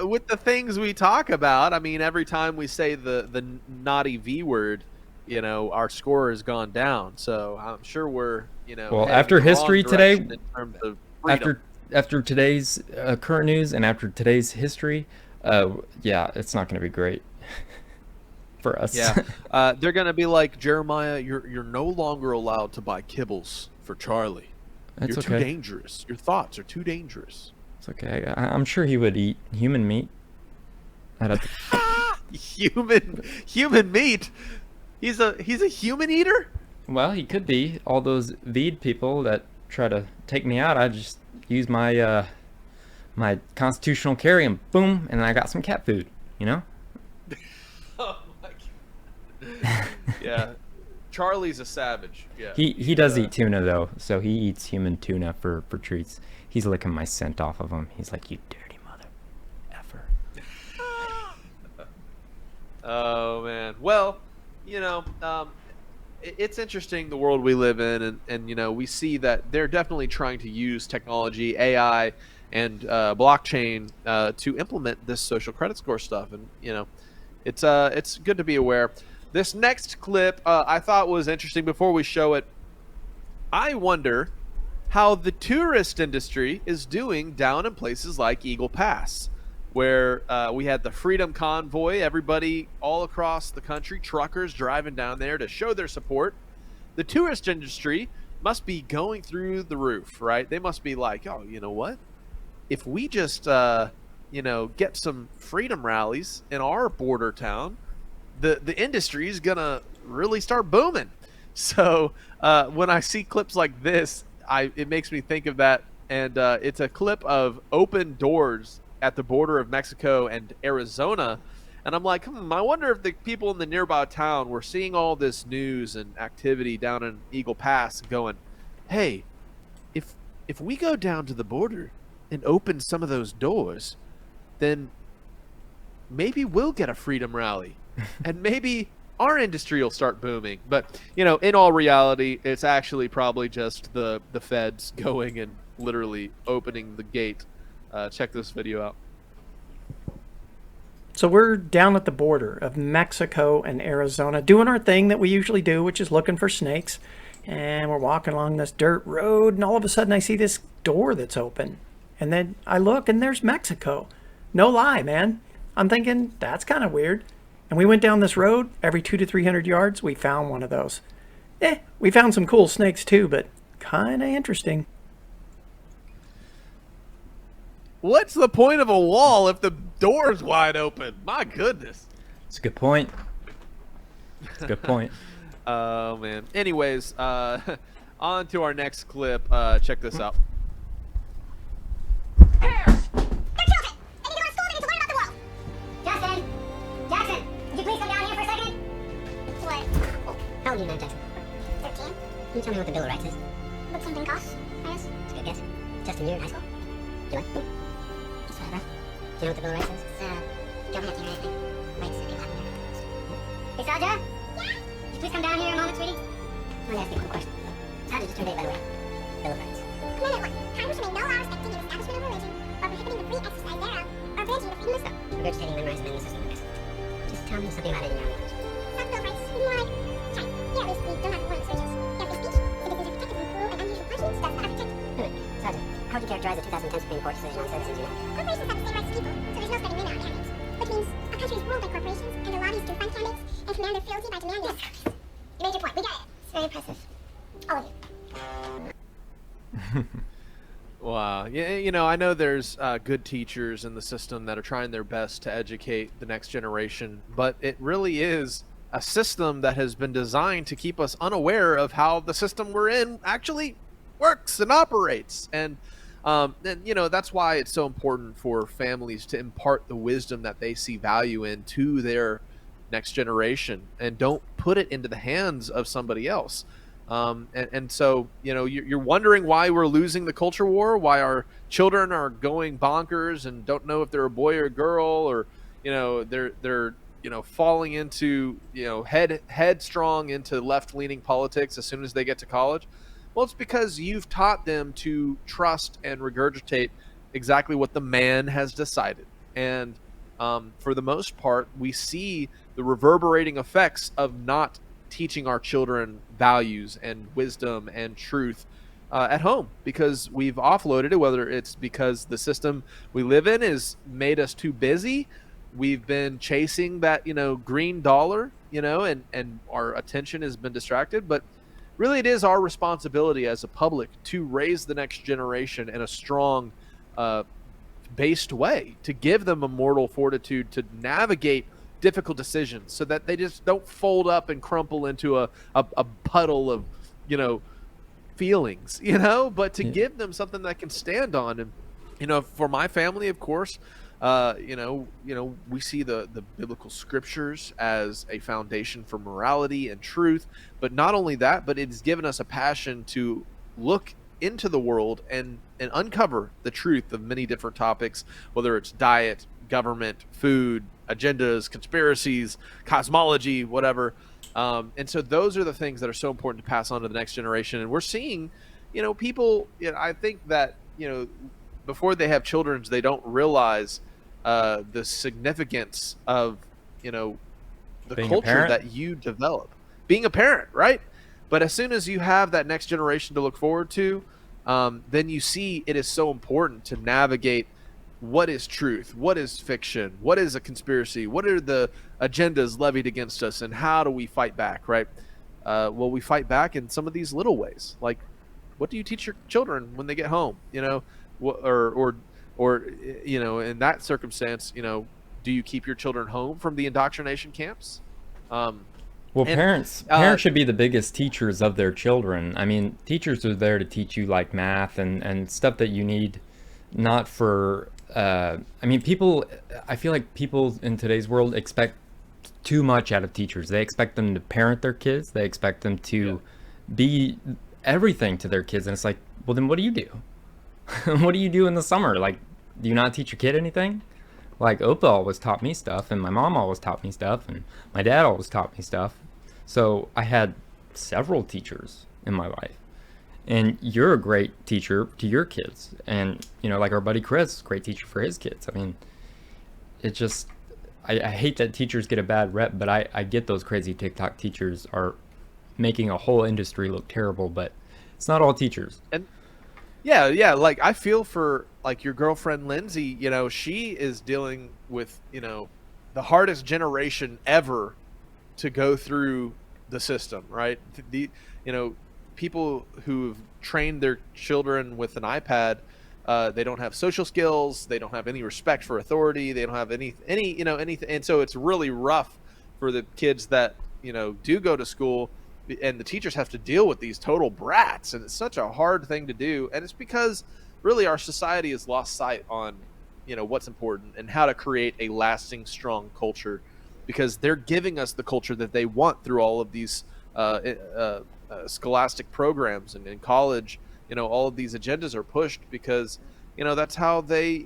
With the things we talk about, I mean, every time we say the naughty V word, you know, our score has gone down. So I'm sure we're, you know, well, after history today, in terms of freedom. after today's current news and after today's history, yeah, it's not going to be great for us. Yeah, they're going to be like, Jeremiah, you're no longer allowed to buy kibbles for Charlie. That's you're okay. too dangerous. Your thoughts are too dangerous. It's okay. I'm sure he would eat human meat. Human meat. He's a human eater. Well, he could be. All those Veed people that try to take me out, I just use my my constitutional carry and boom, and I got some cat food. You know. Oh my God. Yeah. Charlie's a savage. Yeah. He does eat tuna though, so he eats human tuna for treats. He's licking my scent off of him. He's like, you dirty mother effer. Oh man. Well, you know, it's interesting the world we live in, and you know, we see that they're definitely trying to use technology, AI, and blockchain to implement this social credit score stuff, and you know, it's good to be aware. This next clip I thought was interesting. Before we show it, I wonder how the tourist industry is doing down in places like Eagle Pass, where we had the Freedom Convoy, everybody all across the country, truckers driving down there to show their support. The tourist industry must be going through the roof, right? They must be like, oh, you know what? If we just, you know, get some freedom rallies in our border town, the industry is going to really start booming. So when I see clips like this, it makes me think of that, and it's a clip of open doors at the border of Mexico and Arizona, and I'm like, I wonder if the people in the nearby town were seeing all this news and activity down in Eagle Pass going, hey, if we go down to the border and open some of those doors, then maybe we'll get a freedom rally, and maybe our industry will start booming. But you know, in all reality, it's actually probably just the feds going and literally opening the gate. Check this video out. So we're down at the border of Mexico and Arizona doing our thing that we usually do, which is looking for snakes. And we're walking along this dirt road, and all of a sudden I see this door that's open. And then I look, and there's Mexico. No lie, man. I'm thinking, that's kind of weird. And we went down this road. Every 200 to 300 yards, we found one of those. We found some cool snakes too, but kind of interesting. What's the point of a wall if the door's wide open? My goodness. It's a good point. It's a good point. Oh, man. Anyways, on to our next clip. Check this out. Jackson, would you please come down here for a second? What? How old are you now, Jackson? 13. Can you tell me what the Bill of Rights is? What something costs, I guess. That's a good guess. Justin, you're in high school? Do you like it? Just whatever. Do you know what the Bill of Rights is? It's, government of the United States. Rights that people have in America. Hey, Saja? Yeah? Would you please come down here a moment, sweetie? I want to ask you a quick question. Saja just turned 8, by the way. Bill of Rights. Amendment 1. Congress may no law respecting the establishment of religion or prohibiting the free exercise thereof or preventing the freedom of speech. Regurgitating memorized amendments or something. Just tell me something about it in your own language. Some Bill of Rights would be more like, China. Here at least we don't have to warn researchers. You have free speech. Citizens are protected from cruel and unusual punishments. That's not protected. Wait, Sergeant, how would you characterize the 2010 Supreme Court decision on citizens united? Corporations have the same rights as people, so there's no spreading rumor on candidates. Which means a country is ruled by corporations, and the lobbies can fund candidates and command their fealty by demanding. Yes, you made your point. We got it. It's very impressive. All of you. Wow. Yeah, you know, I know there's good teachers in the system that are trying their best to educate the next generation, but it really is a system that has been designed to keep us unaware of how the system we're in actually works and operates. And that's why it's so important for families to impart the wisdom that they see value in to their next generation, and don't put it into the hands of somebody else. So you're wondering why we're losing the culture war, why our children are going bonkers and don't know if they're a boy or a girl, or they're falling into headstrong into left-leaning politics as soon as they get to college. Well, it's because you've taught them to trust and regurgitate exactly what the man has decided. And for the most part, we see the reverberating effects of not teaching our children values and wisdom and truth at home, because we've offloaded it, whether it's because the system we live in has made us too busy. We've been chasing that, green dollar, and our attention has been distracted. But really, it is our responsibility as a public to raise the next generation in a strong, based way, to give them a moral fortitude to navigate difficult decisions, so that they just don't fold up and crumple into a puddle of, feelings, but to give them something that can stand on. And, for my family, of course, we see the biblical scriptures as a foundation for morality and truth. But not only that, but it's given us a passion to look into the world and uncover the truth of many different topics, whether it's diet, government, food, agendas, conspiracies, cosmology, whatever. And so those are the things that are so important to pass on to the next generation. And we're seeing, people, I think that, before they have children, they don't realize the significance of, the Being a culture parent? that you develop. Being a parent, right? But as soon as you have that next generation to look forward to, then you see it is so important to navigate what is truth, what is fiction, what is a conspiracy, what are the agendas levied against us, and how do we fight back, right? Well, we fight back in some of these little ways. Like, what do you teach your children when they get home? Or in that circumstance, do you keep your children home from the indoctrination camps? Parents should be the biggest teachers of their children. I mean, teachers are there to teach you like math and stuff that you need, not for I feel like people in today's world expect too much out of teachers. They expect them to parent their kids. They expect them to be everything to their kids. And it's like, well, then what do you do? What do you do in the summer? Like, do you not teach your kid anything? Like, Opa always taught me stuff, and my mom always taught me stuff, and my dad always taught me stuff. So I had several teachers in my life. And you're a great teacher to your kids. And, like our buddy Chris, great teacher for his kids. I mean, it just, I hate that teachers get a bad rep, but I get those crazy TikTok teachers are making a whole industry look terrible, but it's not all teachers. And yeah, like I feel for like your girlfriend Lindsay, she is dealing with, the hardest generation ever to go through the system, right? People who've trained their children with an iPad, they don't have social skills, they don't have any respect for authority, they don't have anything, and so it's really rough for the kids that do go to school, and the teachers have to deal with these total brats, and it's such a hard thing to do. And it's because really our society has lost sight on what's important and how to create a lasting, strong culture, because they're giving us the culture that they want through all of these scholastic programs, and in college, all of these agendas are pushed because that's how they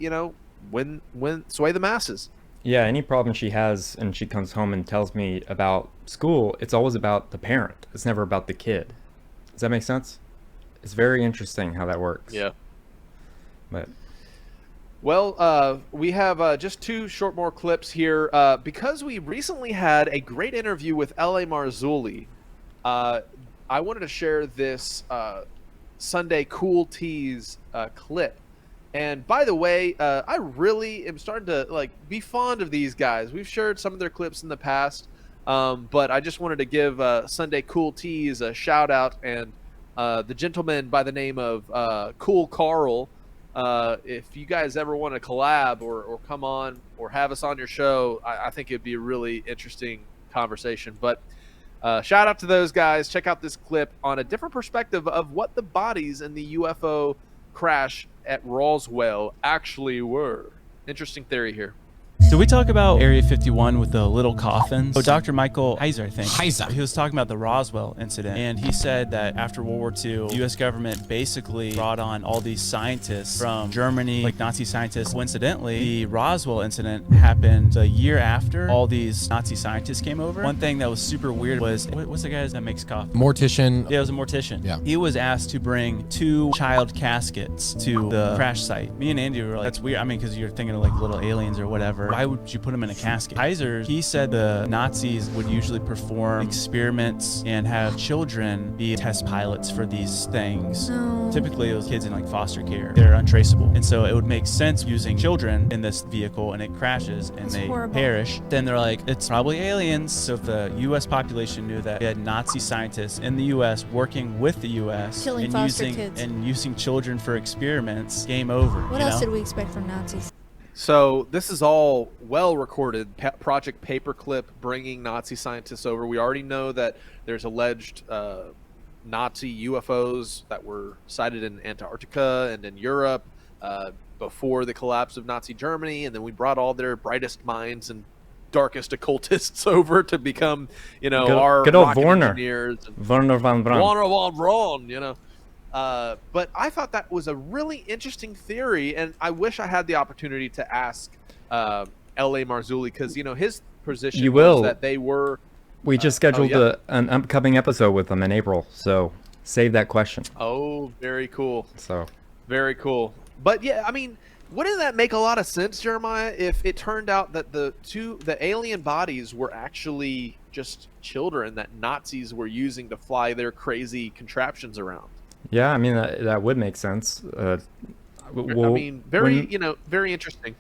sway the masses. Yeah, any problem she has and she comes home and tells me about school, it's always about the parent. It's never about the kid. Does that make sense? It's very interesting how that works. Yeah. But well, we have just two more clips here because we recently had a great interview with L.A. Marzulli. I wanted to share this Sunday Cool Teas clip. And by the way, I really am starting to be fond of these guys. We've shared some of their clips in the past, but I just wanted to give Sunday Cool Teas a shout out, and the gentleman by the name of Cool Carl. If you guys ever want to collab or come on or have us on your show, I think it'd be a really interesting conversation. But shout out to those guys. Check out this clip on a different perspective of what the bodies in the UFO crash at Roswell actually were. Interesting theory here. Did we talk about Area 51 with the little coffins? Oh, Dr. Michael Heiser, I think. Heiser. He was talking about the Roswell incident, and he said that after World War II, the U.S. government basically brought on all these scientists from Germany, like Nazi scientists. Coincidentally, the Roswell incident happened a year after all these Nazi scientists came over. One thing that was super weird was, what's the guy that makes coffee? Mortician. Yeah, it was a mortician. Yeah. He was asked to bring 2 child caskets to the crash site. Me and Andy were like, that's weird. I mean, because you're thinking of like little aliens or whatever. Why would you put them in a casket? Heiser, he said the Nazis would usually perform experiments and have children be test pilots for these things. Typically, those kids in like foster care, they're untraceable. And so it would make sense using children in this vehicle, and it crashes and they perish. Then they're like, it's probably aliens. So if the U.S. population knew that they had Nazi scientists in the U.S. working with the U.S. Killing and foster using kids. and using children for experiments, game over. What else did we expect from Nazis? So this is all well recorded. Project Paperclip bringing Nazi scientists over. We already know that there's alleged Nazi UFOs that were sighted in Antarctica and in Europe before the collapse of Nazi Germany, and then we brought all their brightest minds and darkest occultists over to become, our good old rocket Werner. engineers. Werner von Braun. Werner von Braun, but I thought that was a really interesting theory, and I wish I had the opportunity to ask L.A. Marzulli, because his position You will. was that they were. We just scheduled an upcoming episode with them in April, so save that question. Oh, very cool. So very cool. But yeah, I mean, wouldn't that make a lot of sense, Jeremiah, if it turned out that the alien bodies were actually just children that Nazis were using to fly their crazy contraptions around? Yeah, I mean that would make sense. Very interesting.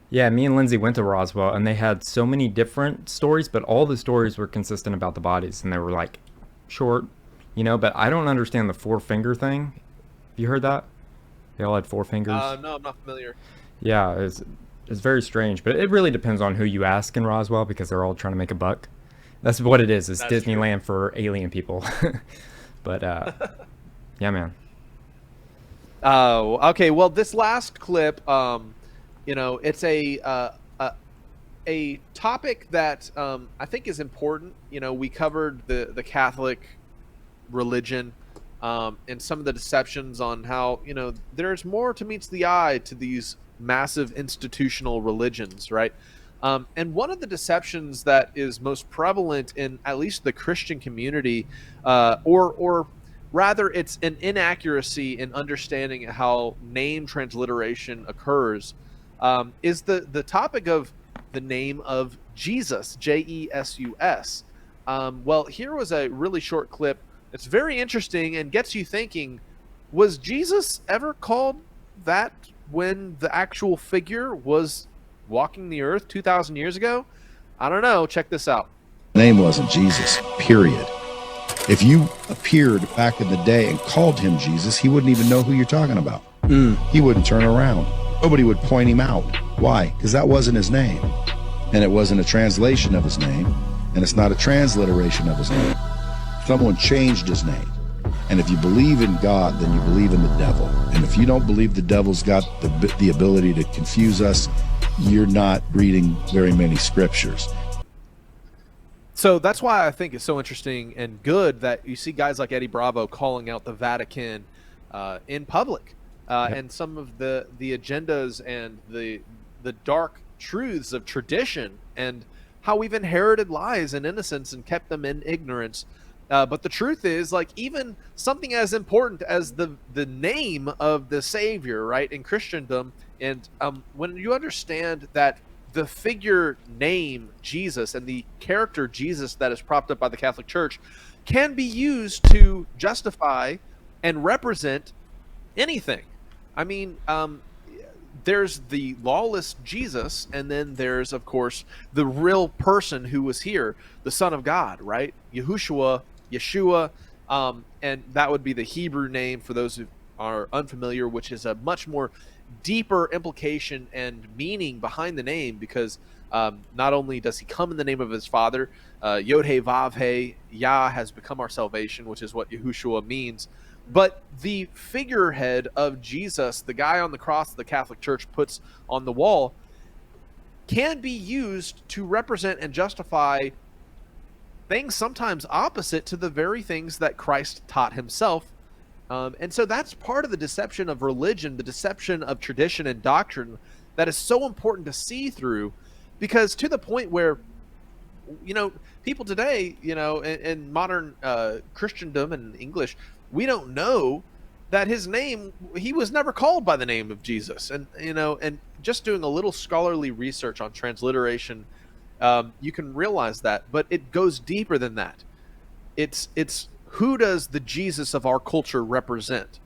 Yeah, me and Lindsay went to Roswell, and they had so many different stories, but all the stories were consistent about the bodies, and they were like short, But I don't understand the 4-finger thing. Have you heard that? They all had 4 fingers. No, I'm not familiar. Yeah, it's very strange, but it really depends on who you ask in Roswell, because they're all trying to make a buck. That's what it is. It's That's Disneyland for alien people. But yeah, man. Oh, okay. Well, this last clip, it's a topic that I think is important. We covered the Catholic religion and some of the deceptions on how there's more to meets the eye to these massive institutional religions, right? And one of the deceptions that is most prevalent in at least the Christian community, or rather, it's an inaccuracy in understanding how name transliteration occurs, is the topic of the name of Jesus, Jesus. Well, here was a really short clip. It's very interesting and gets you thinking, was Jesus ever called that when the actual figure was walking the earth 2,000 years ago? I don't know. Check this out. Name wasn't Jesus, period. If you appeared back in the day and called him Jesus, he wouldn't even know who you're talking about. He wouldn't turn around. Nobody would point him out. Why? Because that wasn't his name. And it wasn't a translation of his name. And it's not a transliteration of his name. Someone changed his name. And if you believe in God, then you believe in the devil. And if you don't believe the devil's got the ability to confuse us, you're not reading very many scriptures. So that's why I think it's so interesting and good that you see guys like Eddie Bravo calling out the Vatican in public, and some of the agendas and the dark truths of tradition, and how we've inherited lies and innocence and kept them in ignorance. But the truth is, like, even something as important as the name of the Savior, right, in Christendom, and when you understand that the figure name Jesus and the character Jesus that is propped up by the Catholic Church can be used to justify and represent anything. I mean, there's the lawless Jesus, and then there's, of course, the real person who was here, the Son of God, right? Yeshua, and that would be the Hebrew name for those who are unfamiliar, which is a much more deeper implication and meaning behind the name, because Not only does he come in the name of his Father, Yod He Vav He, Yah has become our salvation, which is what Yahushua means. But the figurehead of Jesus, the guy on the cross the Catholic Church puts on the wall, can be used to represent and justify things sometimes opposite to the very things that Christ taught himself. And so that's part of the deception of religion, the deception of tradition and doctrine that is so important to see through, because to the point where, people today, in modern Christendom and English, we don't know that his name, he was never called by the name of Jesus. And, and just doing a little scholarly research on transliteration, you can realize that, but it goes deeper than that. It's who does the Jesus of our culture represent?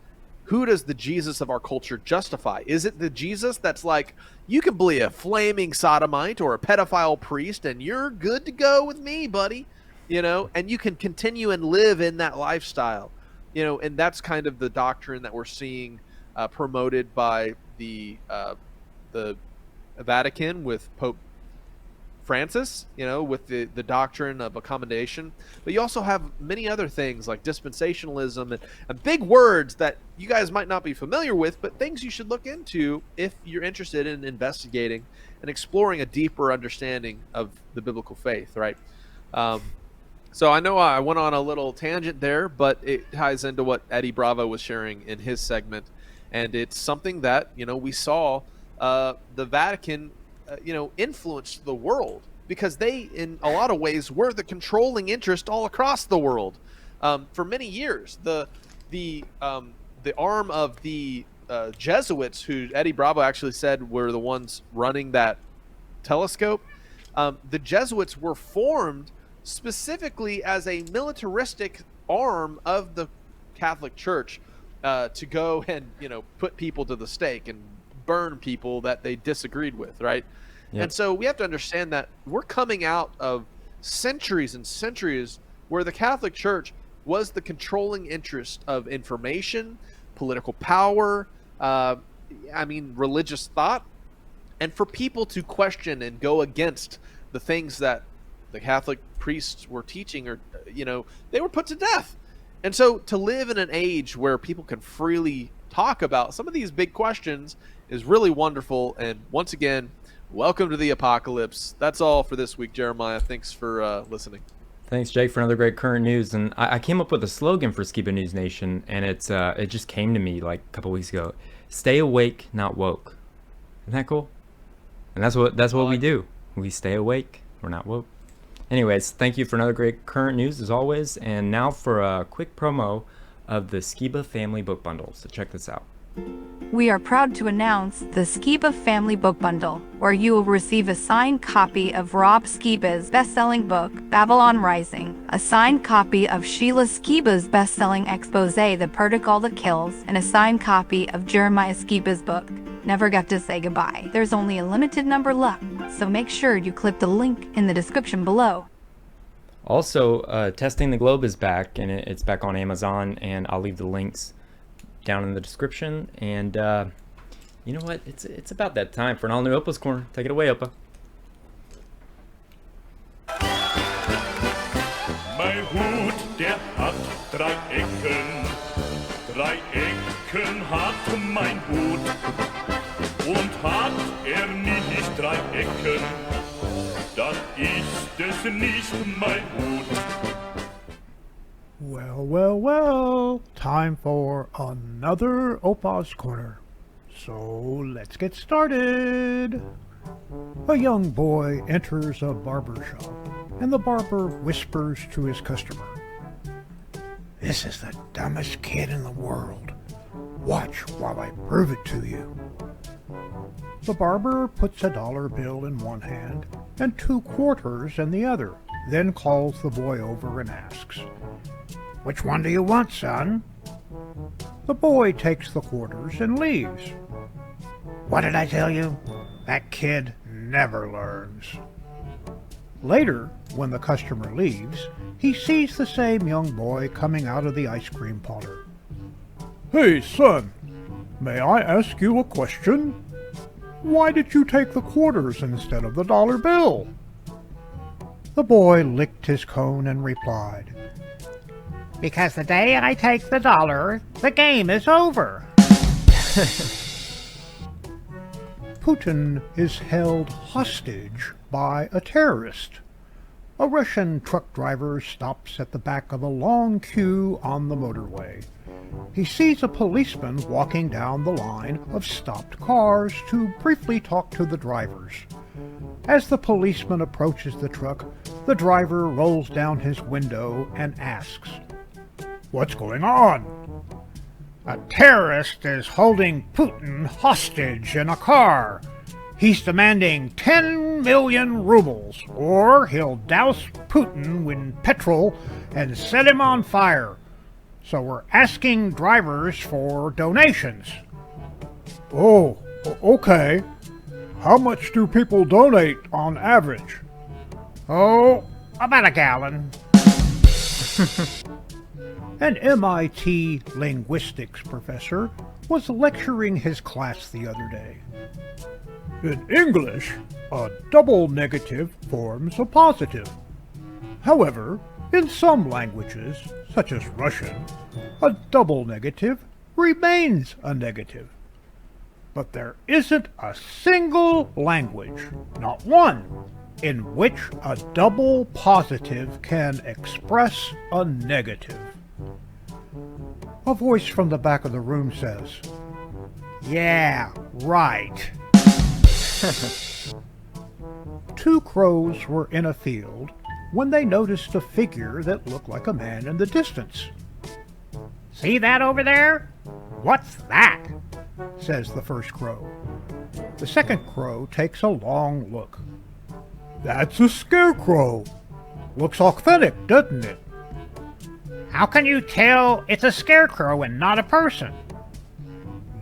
Who does the Jesus of our culture justify? Is it the Jesus that's like, you can be a flaming sodomite or a pedophile priest and you're good to go with me, buddy, and you can continue and live in that lifestyle, and that's kind of the doctrine that we're seeing promoted by the Vatican with Pope Francis, with the doctrine of accommodation. But you also have many other things like dispensationalism and big words that you guys might not be familiar with, but things you should look into if you're interested in investigating and exploring a deeper understanding of the biblical faith, right? So I know I went on a little tangent there, but it ties into what Eddie Bravo was sharing in his segment. And it's something that, we saw the Vatican influenced the world, because they, in a lot of ways, were the controlling interest all across the world for many years. The arm of the Jesuits, who Eddie Bravo actually said were the ones running that telescope, the Jesuits were formed specifically as a militaristic arm of the Catholic Church to go and put people to the stake and burn people that they disagreed with, right? Yep. And so we have to understand that we're coming out of centuries and centuries where the Catholic Church was the controlling interest of information, political power, religious thought, and for people to question and go against the things that the Catholic priests were teaching, or they were put to death. And so to live in an age where people can freely talk about some of these big questions is really wonderful. And once again, welcome to the apocalypse. That's all for this week, Jeremiah. Thanks for listening. Thanks, Jake, for another great current news. And I came up with a slogan for Skiba News Nation, and it just came to me like a couple weeks ago. Stay awake, not woke. Isn't that cool? And that's what we do. We stay awake. We're not woke. Anyways, thank you for another great current news as always. And now for a quick promo of the Skiba Family Book Bundle. So check this out. We are proud to announce the Skiba Family Book Bundle, where you will receive a signed copy of Rob Skiba's best-selling book, Babylon Rising, a signed copy of Sheila Skiba's best-selling expose, The Protocol That Kills, and a signed copy of Jeremiah Skiba's book, Never Got to Say Goodbye. There's only a limited number left, so make sure you click the link in the description below. Also, Testing the Globe is back, and it's back on Amazon, and I'll leave the links down in the description. And you know what? It's about that time for an all-new Opa's Corner. Take it away, Opa. Mein Hut, der hat 3 Ecken. 3 Ecken hat mein Hut. Und hat nicht 3 Ecken, dann ist es nicht mein Hut. Well, well, well, time for another OPA'S Corner. So let's get started. A young boy enters a barber shop, and the barber whispers to his customer, "This is the dumbest kid in the world. Watch while I prove it to you." The barber puts a dollar bill in one hand and 2 quarters in the other, then calls the boy over and asks, "Which one do you want, son?" The boy takes the quarters and leaves. "What did I tell you? That kid never learns." Later, when the customer leaves, he sees the same young boy coming out of the ice cream parlor. "Hey, son, may I ask you a question?" Why did you take the quarters instead of the dollar bill? The boy licked his cone and replied, Because the day I take the dollar, the game is over. Putin is held hostage by a terrorist. A Russian truck driver stops at the back of a long queue on the motorway. He sees a policeman walking down the line of stopped cars to briefly talk to the drivers. As the policeman approaches the truck, the driver rolls down his window and asks, "What's going on?" A terrorist is holding Putin hostage in a car. He's demanding 10 million rubles, or he'll douse Putin in petrol and set him on fire. So we're asking drivers for donations. Oh, okay. How much do people donate on average? Oh, about a gallon. An MIT linguistics professor was lecturing his class the other day. In English, a double negative forms a positive. However, in some languages, such as Russian, a double negative remains a negative. But there isn't a single language, not one, in which a double positive can express a negative. A voice from the back of the room says, Yeah, right. Two crows were in a field when they noticed a figure that looked like a man in the distance. See that over there? What's that? Says the first crow. The second crow takes a long look. That's a scarecrow. Looks authentic, doesn't it? How can you tell it's a scarecrow and not a person?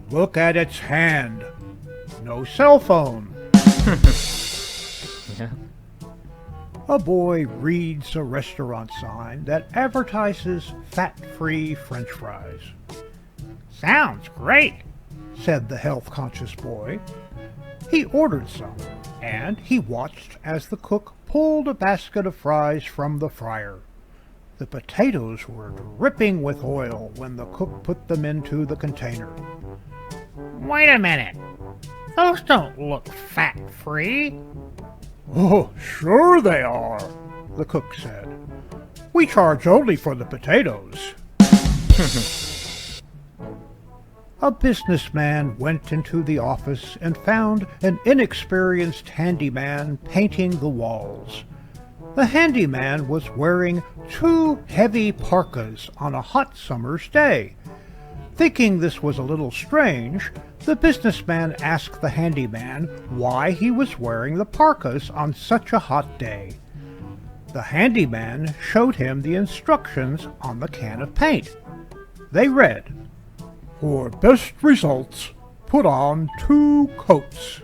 Look at its hand. No cell phone. Yeah. A boy reads a restaurant sign that advertises fat-free French fries. Sounds great, said the health-conscious boy. He ordered some, and he watched as the cook pulled a basket of fries from the fryer. The potatoes were dripping with oil when the cook put them into the container. Wait a minute. Those don't look fat-free. Oh, sure they are, the cook said. We charge only for the potatoes. A businessman went into the office and found an inexperienced handyman painting the walls. The handyman was wearing 2 heavy parkas on a hot summer's day. Thinking this was a little strange, the businessman asked the handyman why he was wearing the parkas on such a hot day. The handyman showed him the instructions on the can of paint. They read, "For best results, put on 2 coats."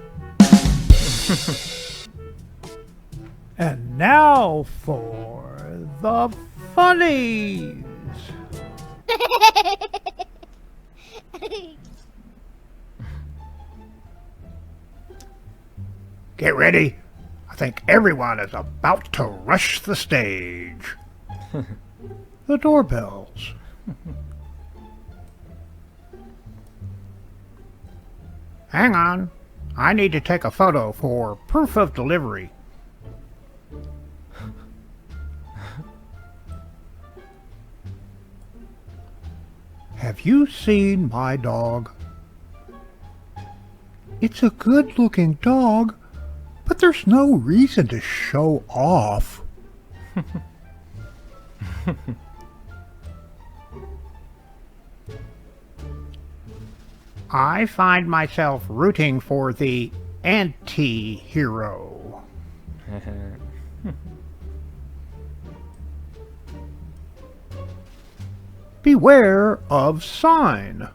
And now for the funnies. Get ready. I think everyone is about to rush the stage. The doorbells. Hang on. I need to take a photo for proof of delivery. Have you seen my dog? It's a good-looking dog, but there's no reason to show off. I find myself rooting for the anti-hero. Beware of sign.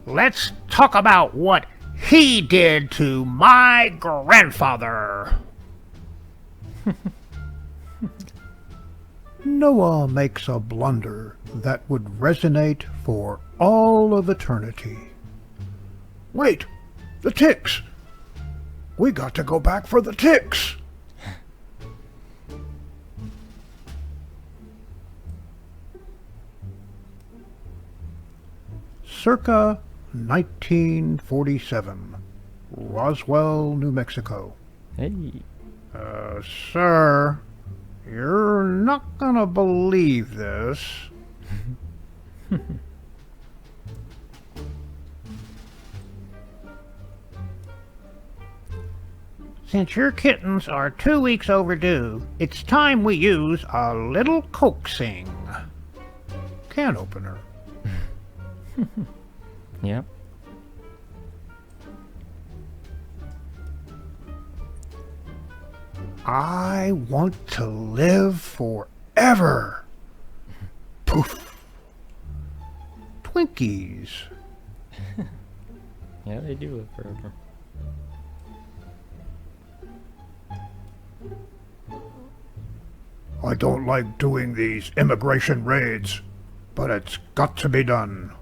Let's talk about what he did to my grandfather. Noah makes a blunder that would resonate for all of eternity. Wait! The ticks! We got to go back for the ticks! Circa 1947, Roswell, New Mexico. Hey. Sir, you're not gonna believe this. Since your kittens are 2 weeks overdue, it's time we use a little coaxing. Can opener. Yep. I want to live forever. Poof. Twinkies. Yeah, they do live forever. I don't like doing these immigration raids, but it's got to be done.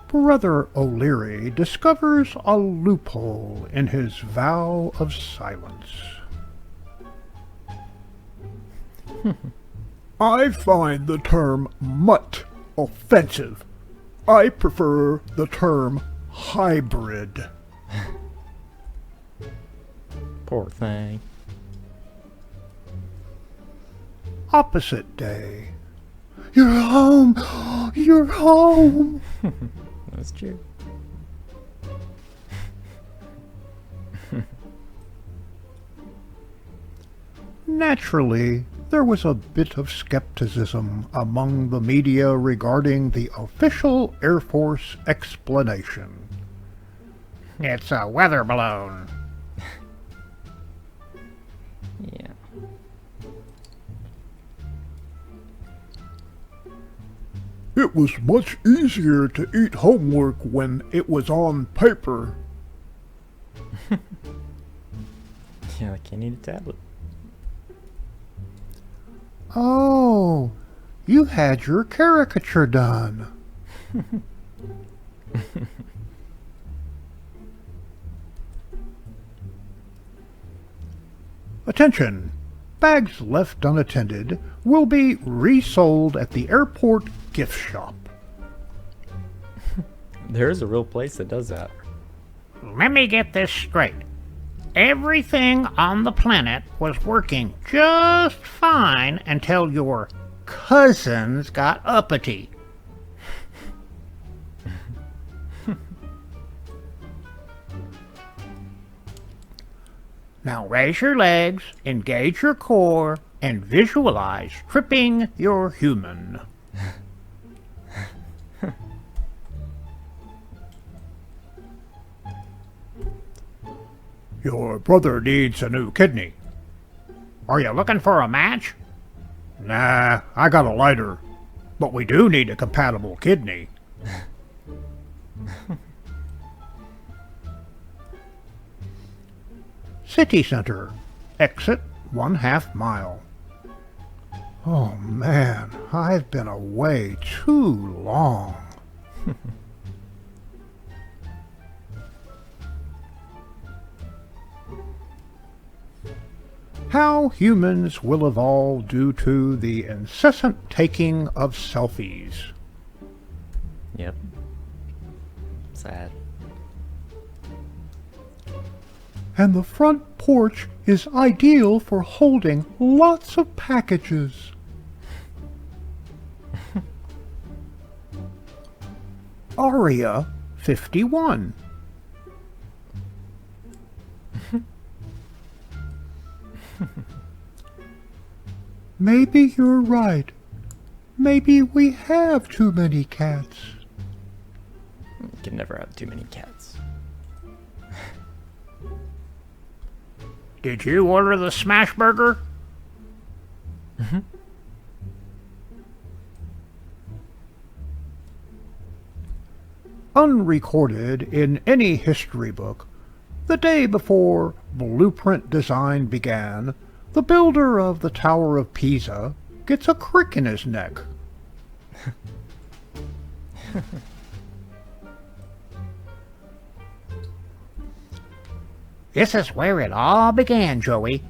Brother O'Leary discovers a loophole in his vow of silence. I find the term mutt offensive. I prefer the term hybrid. Poor thing. Opposite day. You're home! You're home! That's true. Naturally, there was a bit of skepticism among the media regarding the official Air Force explanation. It's a weather balloon. Yeah. It was much easier to eat homework when it was on paper. Yeah, I can't eat a tablet. Oh, you had your caricature done. Attention! Bags left unattended will be resold at the airport gift shop. There is a real place that does that. Let me get this straight. Everything on the planet was working just fine until your cousins got uppity. Now raise your legs, engage your core, and visualize tripping your human. Your brother needs a new kidney. Are you looking for a match? Nah, I got a lighter. But we do need a compatible kidney. City Center. Exit 1/2 mile. Oh man, I've been away too long. How humans will evolve due to the incessant taking of selfies. Yep. Sad. And the front porch is ideal for holding lots of packages. Aria 51. Maybe you're right. Maybe we have too many cats. You can never have too many cats. Did you order the smash burger? Unrecorded in any history book, The day before blueprint design began, the builder of the Tower of Pisa gets a crick in his neck. This is where it all began, Joey.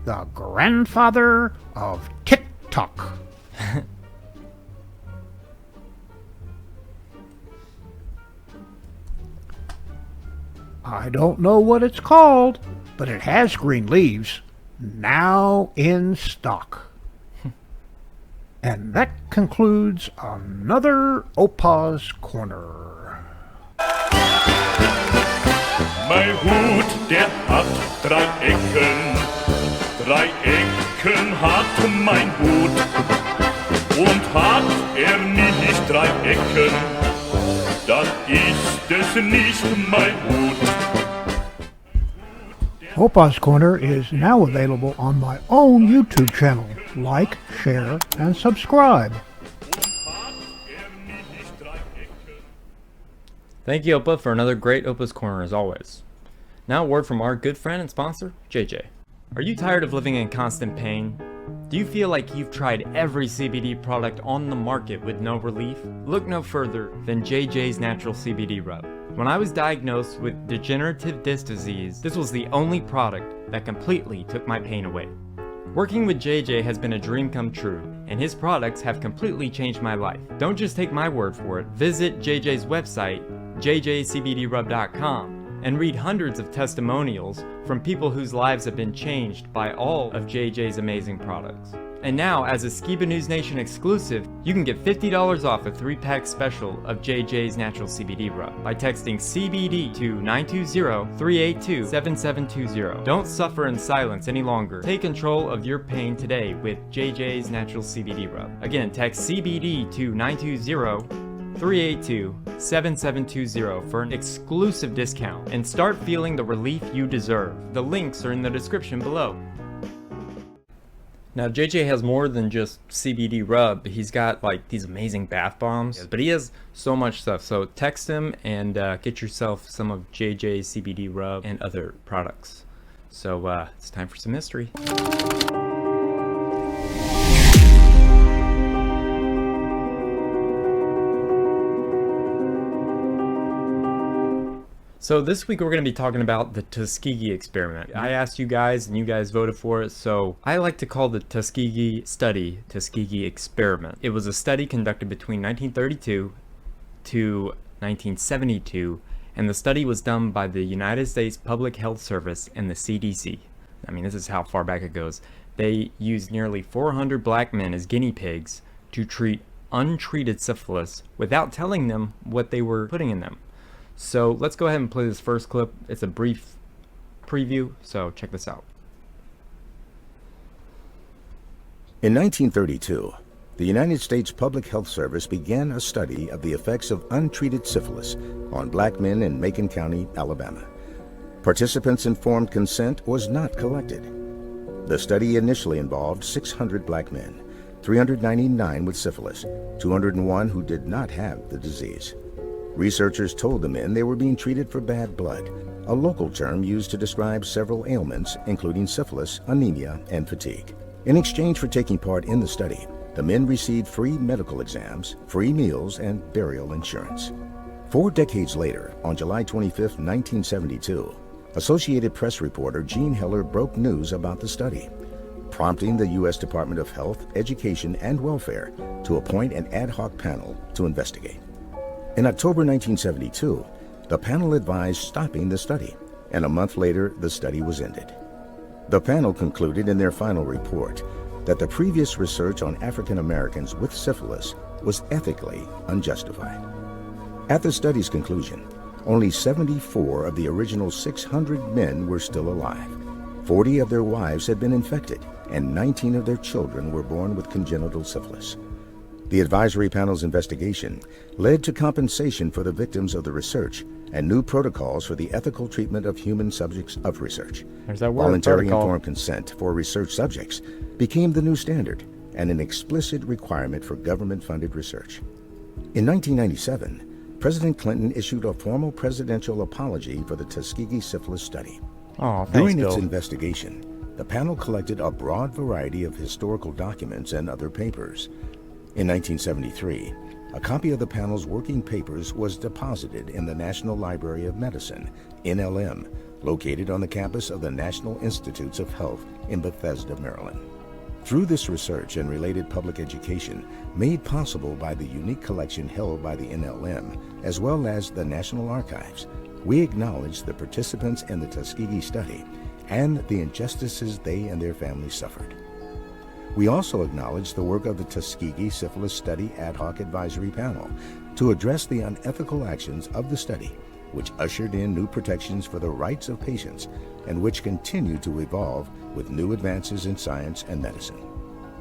The grandfather of TikTok. I don't know what it's called, but it has green leaves. Now in stock. And that concludes another OPA'S Corner. Mein Hut, der hat 3 Ecken. 3 Ecken hat mein Hut. Und hat nicht 3 Ecken, dann ist es nicht mein Hut. OPA'S Corner is now available on my own YouTube channel. Like, share, and subscribe. Thank you, Opa, for another great OPA'S Corner as always. Now a word from our good friend and sponsor, JJ. Are you tired of living in constant pain? Do you feel like you've tried every CBD product on the market with no relief? Look no further than JJ's Natural CBD Rub. When I was diagnosed with degenerative disc disease, this was the only product that completely took my pain away. Working with JJ has been a dream come true, and his products have completely changed my life. Don't just take my word for it. Visit JJ's website, jjcbdrub.com, and read hundreds of testimonials from people whose lives have been changed by all of JJ's amazing products. And now, as a Skiba News Nation exclusive, you can get $50 off a 3-pack special of JJ's Natural CBD Rub by texting CBD to 920-382-7720. Don't suffer in silence any longer. Take control of your pain today with JJ's Natural CBD Rub. Again, text CBD to 920-382-7720 for an exclusive discount and start feeling the relief you deserve. The links are in the description below. Now, JJ has more than just CBD rub. He's got like these amazing bath bombs, but he has so much stuff. So text him and get yourself some of JJ's CBD rub and other products. So it's time for some history. So this week we're going to be talking about the Tuskegee experiment. I asked you guys and you guys voted for it, so I like to call the Tuskegee study Tuskegee experiment. It was a study conducted between 1932 to 1972, and the study was done by the United States Public Health Service and the CDC. I mean, this is how far back it goes. They used nearly 400 black men as guinea pigs to treat untreated syphilis without telling them what they were putting in them. So let's go ahead and play this first clip. It's a brief preview, so check this out. In 1932, the United States Public Health Service began a study of the effects of untreated syphilis on black men in Macon County, Alabama. Participants' informed consent was not collected. The study initially involved 600 black men, 399 with syphilis, 201 who did not have the disease. Researchers told the men they were being treated for bad blood, a local term used to describe several ailments, including syphilis, anemia, and fatigue. In exchange for taking part in the study, the men received free medical exams, free meals, and burial insurance. 4 decades later, on July 25, 1972, Associated Press reporter Gene Heller broke news about the study, prompting the U.S. Department of Health, Education, and Welfare to appoint an ad hoc panel to investigate. In October 1972, the panel advised stopping the study, and a month later, the study was ended. The panel concluded in their final report that the previous research on African Americans with syphilis was ethically unjustified. At the study's conclusion, only 74 of the original 600 men were still alive. 40 of their wives had been infected, and 19 of their children were born with congenital syphilis. The advisory panel's investigation led to compensation for the victims of the research and new protocols for the ethical treatment of human subjects of research. There's that word, Voluntary protocol. informed consent for research subjects became the new standard and an explicit requirement for government-funded research. In 1997, President Clinton issued a formal presidential apology for the Tuskegee syphilis study. Oh, thanks, During its Bill. investigation, the panel collected a broad variety of historical documents and other papers. In 1973, a copy of the panel's working papers was deposited in the National Library of Medicine, NLM, located on the campus of the National Institutes of Health in Bethesda, Maryland. Through this research and related public education, made possible by the unique collection held by the NLM, as well as the National Archives, we acknowledge the participants in the Tuskegee study and the injustices they and their families suffered. We also acknowledge the work of the Tuskegee Syphilis Study Ad Hoc Advisory Panel to address the unethical actions of the study, which ushered in new protections for the rights of patients and which continue to evolve with new advances in science and medicine.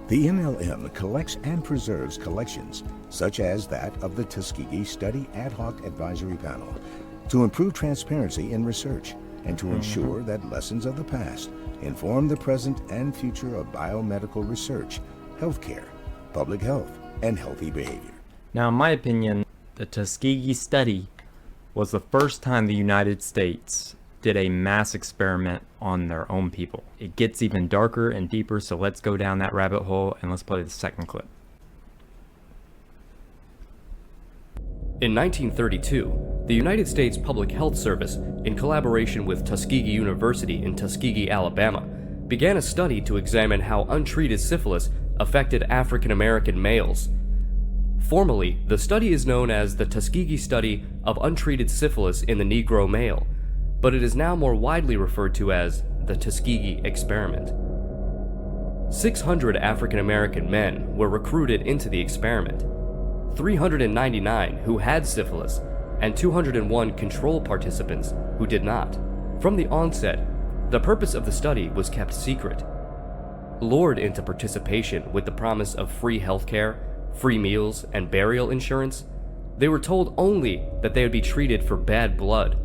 The NLM collects and preserves collections such as that of the Tuskegee Study Ad Hoc Advisory Panel to improve transparency in research and to ensure that lessons of the past inform the present and future of biomedical research, healthcare, public health, and healthy behavior. Now, in my opinion, the Tuskegee study was the first time the United States did a mass experiment on their own people. It gets even darker and deeper, so let's go down that rabbit hole and let's play the second clip. In 1932, the United States Public Health Service, in collaboration with Tuskegee University in Tuskegee, Alabama, began a study to examine how untreated syphilis affected African American males. Formally, the study is known as the Tuskegee Study of Untreated Syphilis in the Negro Male, but it is now more widely referred to as the Tuskegee Experiment. 600 African American men were recruited into the experiment. 399 who had syphilis, and 201 control participants who did not. From the onset, the purpose of the study was kept secret. Lured into participation with the promise of free healthcare, free meals, and burial insurance, they were told only that they would be treated for bad blood,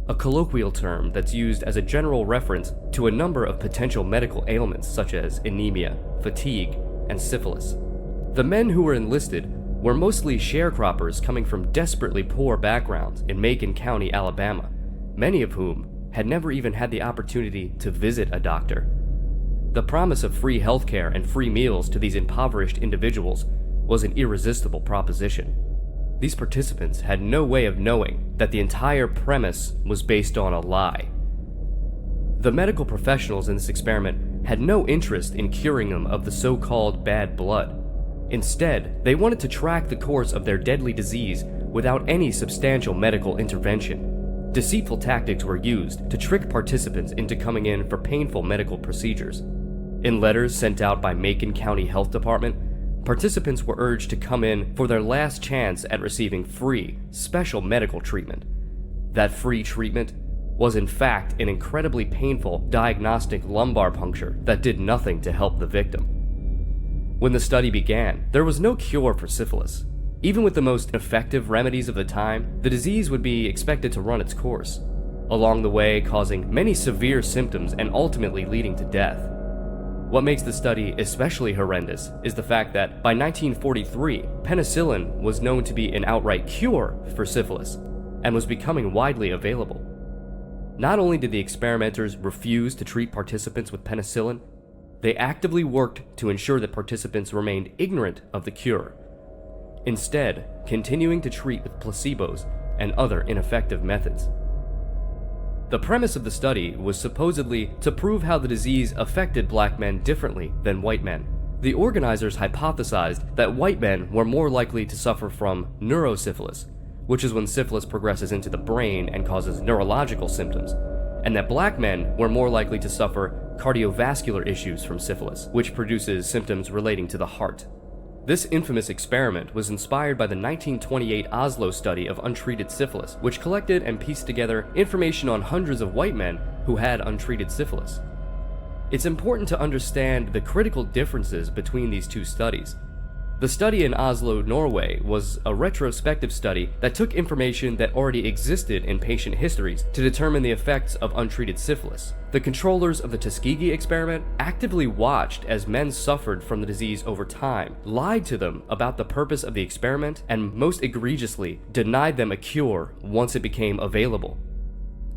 a colloquial term that's used as a general reference to a number of potential medical ailments such as anemia, fatigue, and syphilis. The men who were enlisted were mostly sharecroppers coming from desperately poor backgrounds in Macon County, Alabama, many of whom had never even had the opportunity to visit a doctor. The promise of free healthcare and free meals to these impoverished individuals was an irresistible proposition. These participants had no way of knowing that the entire premise was based on a lie. The medical professionals in this experiment had no interest in curing them of the so-called bad blood. Instead, they wanted to track the course of their deadly disease without any substantial medical intervention. Deceitful tactics were used to trick participants into coming in for painful medical procedures. In letters sent out by Macon County Health Department, participants were urged to come in for their last chance at receiving free, special medical treatment. That free treatment was in fact an incredibly painful diagnostic lumbar puncture that did nothing to help the victim. When the study began, there was no cure for syphilis. Even with the most effective remedies of the time, the disease would be expected to run its course, along the way causing many severe symptoms and ultimately leading to death. What makes the study especially horrendous is the fact that by 1943, penicillin was known to be an outright cure for syphilis and was becoming widely available. Not only did the experimenters refuse to treat participants with penicillin, they actively worked to ensure that participants remained ignorant of the cure, instead continuing to treat with placebos and other ineffective methods. The premise of the study was supposedly to prove how the disease affected black men differently than white men. The organizers hypothesized that white men were more likely to suffer from neurosyphilis, which is when syphilis progresses into the brain and causes neurological symptoms, and that black men were more likely to suffer cardiovascular issues from syphilis, which produces symptoms relating to the heart. This infamous experiment was inspired by the 1928 Oslo study of untreated syphilis, which collected and pieced together information on hundreds of white men who had untreated syphilis. It's important to understand the critical differences between these two studies. The study in Oslo, Norway was a retrospective study that took information that already existed in patient histories to determine the effects of untreated syphilis. The controllers of the Tuskegee experiment actively watched as men suffered from the disease over time, lied to them about the purpose of the experiment, and most egregiously, denied them a cure once it became available.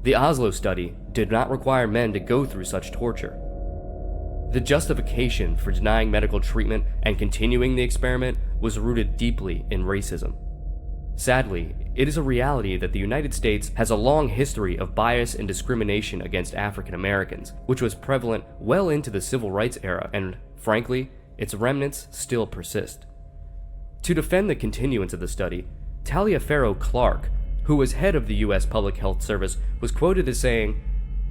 The Oslo study did not require men to go through such torture. The justification for denying medical treatment and continuing the experiment was rooted deeply in racism. Sadly, it is a reality that the United States has a long history of bias and discrimination against African Americans, which was prevalent well into the civil rights era, and frankly, its remnants still persist. To defend the continuance of the study, Taliaferro Clark, who was head of the U.S. Public Health Service, was quoted as saying,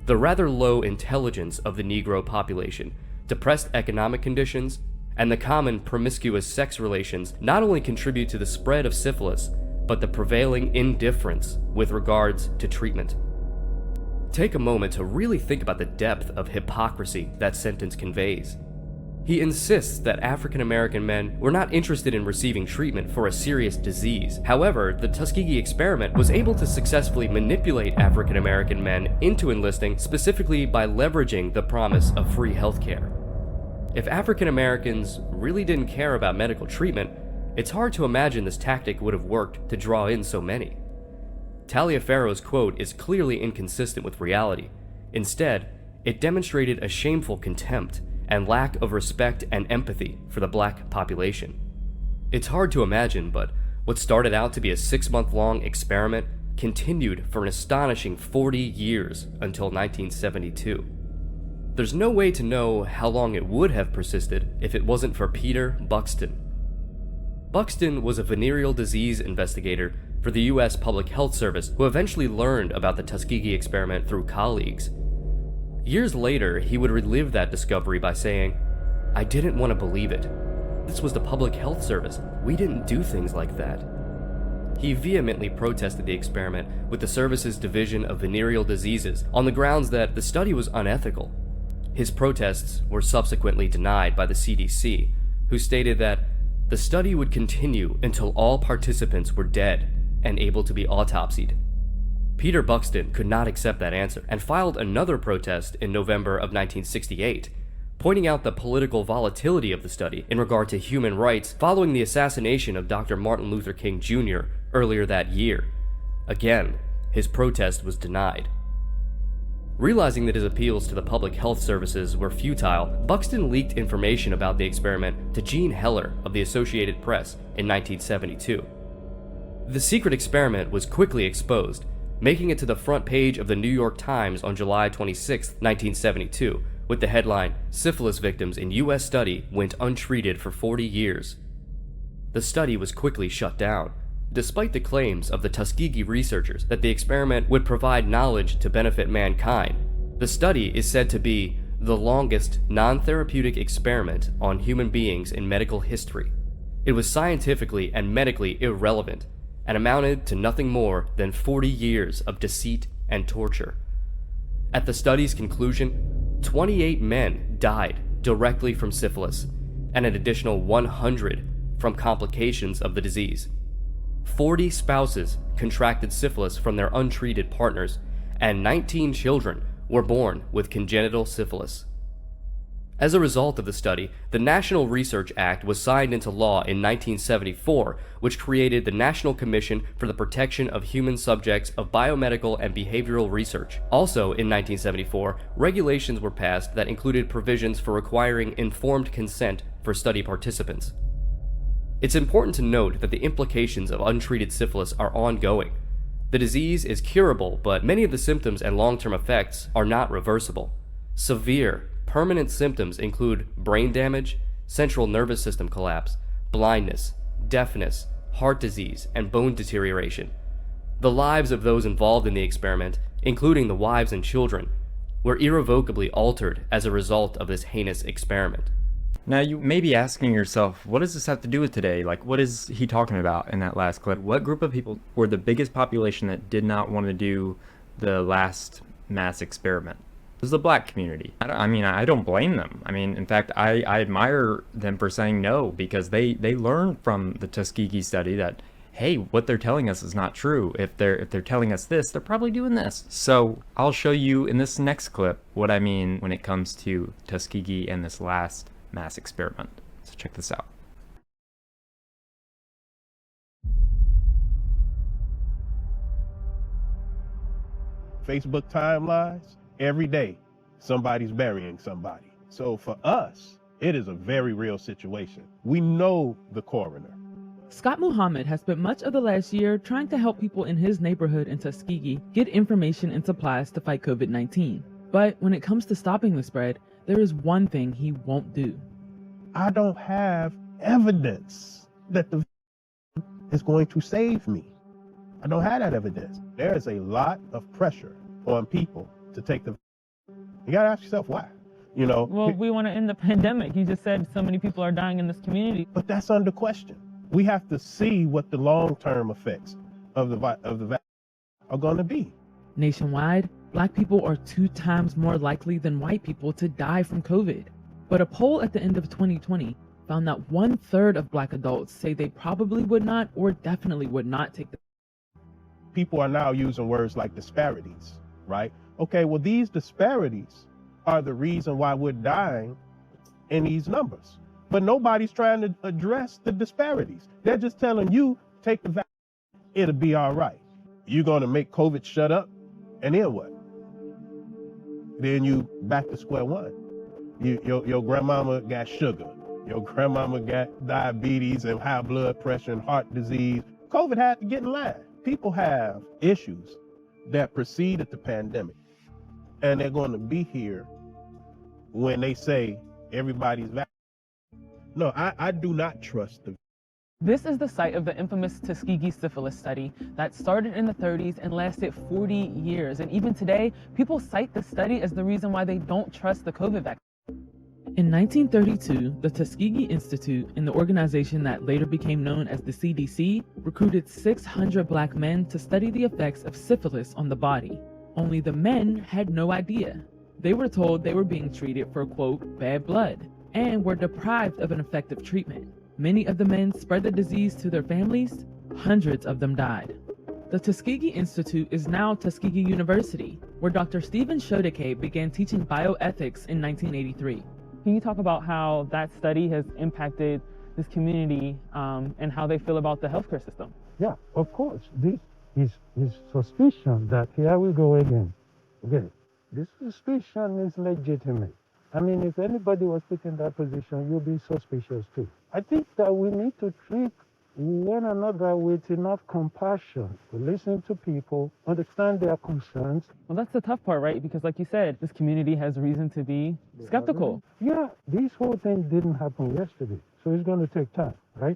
"The rather low intelligence of the Negro population, depressed economic conditions, and the common promiscuous sex relations not only contribute to the spread of syphilis, but the prevailing indifference with regards to treatment." Take a moment to really think about the depth of hypocrisy that sentence conveys. He insists that African American men were not interested in receiving treatment for a serious disease. However, the Tuskegee experiment was able to successfully manipulate African American men into enlisting specifically by leveraging the promise of free healthcare. If African Americans really didn't care about medical treatment, it's hard to imagine this tactic would have worked to draw in so many. Taliaferro's quote is clearly inconsistent with reality. Instead, it demonstrated a shameful contempt and lack of respect and empathy for the black population. It's hard to imagine, but what started out to be a 6-month-long experiment continued for an astonishing 40 years until 1972. There's no way to know how long it would have persisted if it wasn't for Peter Buxton. Buxton was a venereal disease investigator for the U.S. Public Health Service who eventually learned about the Tuskegee experiment through colleagues. Years later, he would relive that discovery by saying, "I didn't want to believe it. This was the Public Health Service. We didn't do things like that." He vehemently protested the experiment with the service's Division of Venereal Diseases on the grounds that the study was unethical. His protests were subsequently denied by the CDC, who stated that the study would continue until all participants were dead and able to be autopsied. Peter Buxton could not accept that answer and filed another protest in November of 1968, pointing out the political volatility of the study in regard to human rights following the assassination of Dr. Martin Luther King Jr. earlier that year. Again, his protest was denied. Realizing that his appeals to the public health services were futile, Buxton leaked information about the experiment to Gene Heller of the Associated Press in 1972. The secret experiment was quickly exposed, making it to the front page of the New York Times on July 26, 1972, with the headline, "Syphilis Victims in U.S. Study Went Untreated for 40 Years." The study was quickly shut down, despite the claims of the Tuskegee researchers that the experiment would provide knowledge to benefit mankind. The study is said to be the longest non-therapeutic experiment on human beings in medical history. It was scientifically and medically irrelevant, and amounted to nothing more than 40 years of deceit and torture. At the study's conclusion, 28 men died directly from syphilis, and an additional 100 from complications of the disease. 40 spouses contracted syphilis from their untreated partners, and 19 children were born with congenital syphilis. As a result of the study, the National Research Act was signed into law in 1974, which created the National Commission for the Protection of Human Subjects of Biomedical and Behavioral Research. Also in 1974, regulations were passed that included provisions for requiring informed consent for study participants. It's important to note that the implications of untreated syphilis are ongoing. The disease is curable, but many of the symptoms and long-term effects are not reversible. Severe, permanent symptoms include brain damage, central nervous system collapse, blindness, deafness, heart disease, and bone deterioration. The lives of those involved in the experiment, including the wives and children, were irrevocably altered as a result of this heinous experiment. Now, you may be asking yourself, what does this have to do with today? Like, what is he talking about in that last clip? What group of people were the biggest population that did not want to do the last mass experiment? was the black community. I don't blame them. I mean, in fact, I admire them for saying no, because they learned from the Tuskegee study that, hey, what they're telling us is not true. If they're telling us this, they're probably doing this. So I'll show you in this next clip what I mean when it comes to Tuskegee and this last mass experiment. So check this out. Facebook timelines, every day somebody's burying somebody. So for us, it is a very real situation. We know the coroner. Scott Muhammad has spent much of the last year trying to help people in his neighborhood in Tuskegee get information and supplies to fight COVID-19. But when it comes to stopping the spread, there is one thing he won't do. I don't have evidence that the is going to save me. I don't have that evidence. There is a lot of pressure on people to take the. You gotta ask yourself why. You know. Well, we want to end the pandemic. You just said so many people are dying in this community. But that's under question. We have to see what the long-term effects of the vaccine are going to be. Nationwide, black people are 2 times more likely than white people to die from COVID. But a poll at the end of 2020 found that 1/3 of black adults say they probably would not or definitely would not take the. People are now using words like disparities, right? Okay, well, these disparities are the reason why we're dying in these numbers. But nobody's trying to address the disparities. They're just telling you, take the vaccine, it'll be all right. You're going to make COVID shut up, and then what? Then you back to square one. Your grandmama got sugar. Your grandmama got diabetes and high blood pressure and heart disease. COVID had to get in line. People have issues that preceded the pandemic, and they're going to be here when they say everybody's vaccinated. No, I do not trust the. This is the site of the infamous Tuskegee syphilis study that started in the 30s and lasted 40 years. And even today, people cite the study as the reason why they don't trust the COVID vaccine. In 1932, the Tuskegee Institute and the organization that later became known as the CDC recruited 600 black men to study the effects of syphilis on the body. Only the men had no idea. They were told they were being treated for, quote, bad blood, and were deprived of an effective treatment. Many of the men spread the disease to their families. Hundreds of them died. The Tuskegee Institute is now Tuskegee University, where Dr. Stephen Shoutouts began teaching bioethics in 1983. Can you talk about how that study has impacted this community and how they feel about the healthcare system? Yeah, of course. This is suspicion that here we go again. Okay, this suspicion is legitimate. I mean, if anybody was put in that position, you'll be suspicious too. I think that we need to treat one another with enough compassion to listen to people, understand their concerns. Well, that's the tough part, right? Because like you said, this community has reason to be skeptical. Yeah, this whole thing didn't happen yesterday, so it's going to take time, right?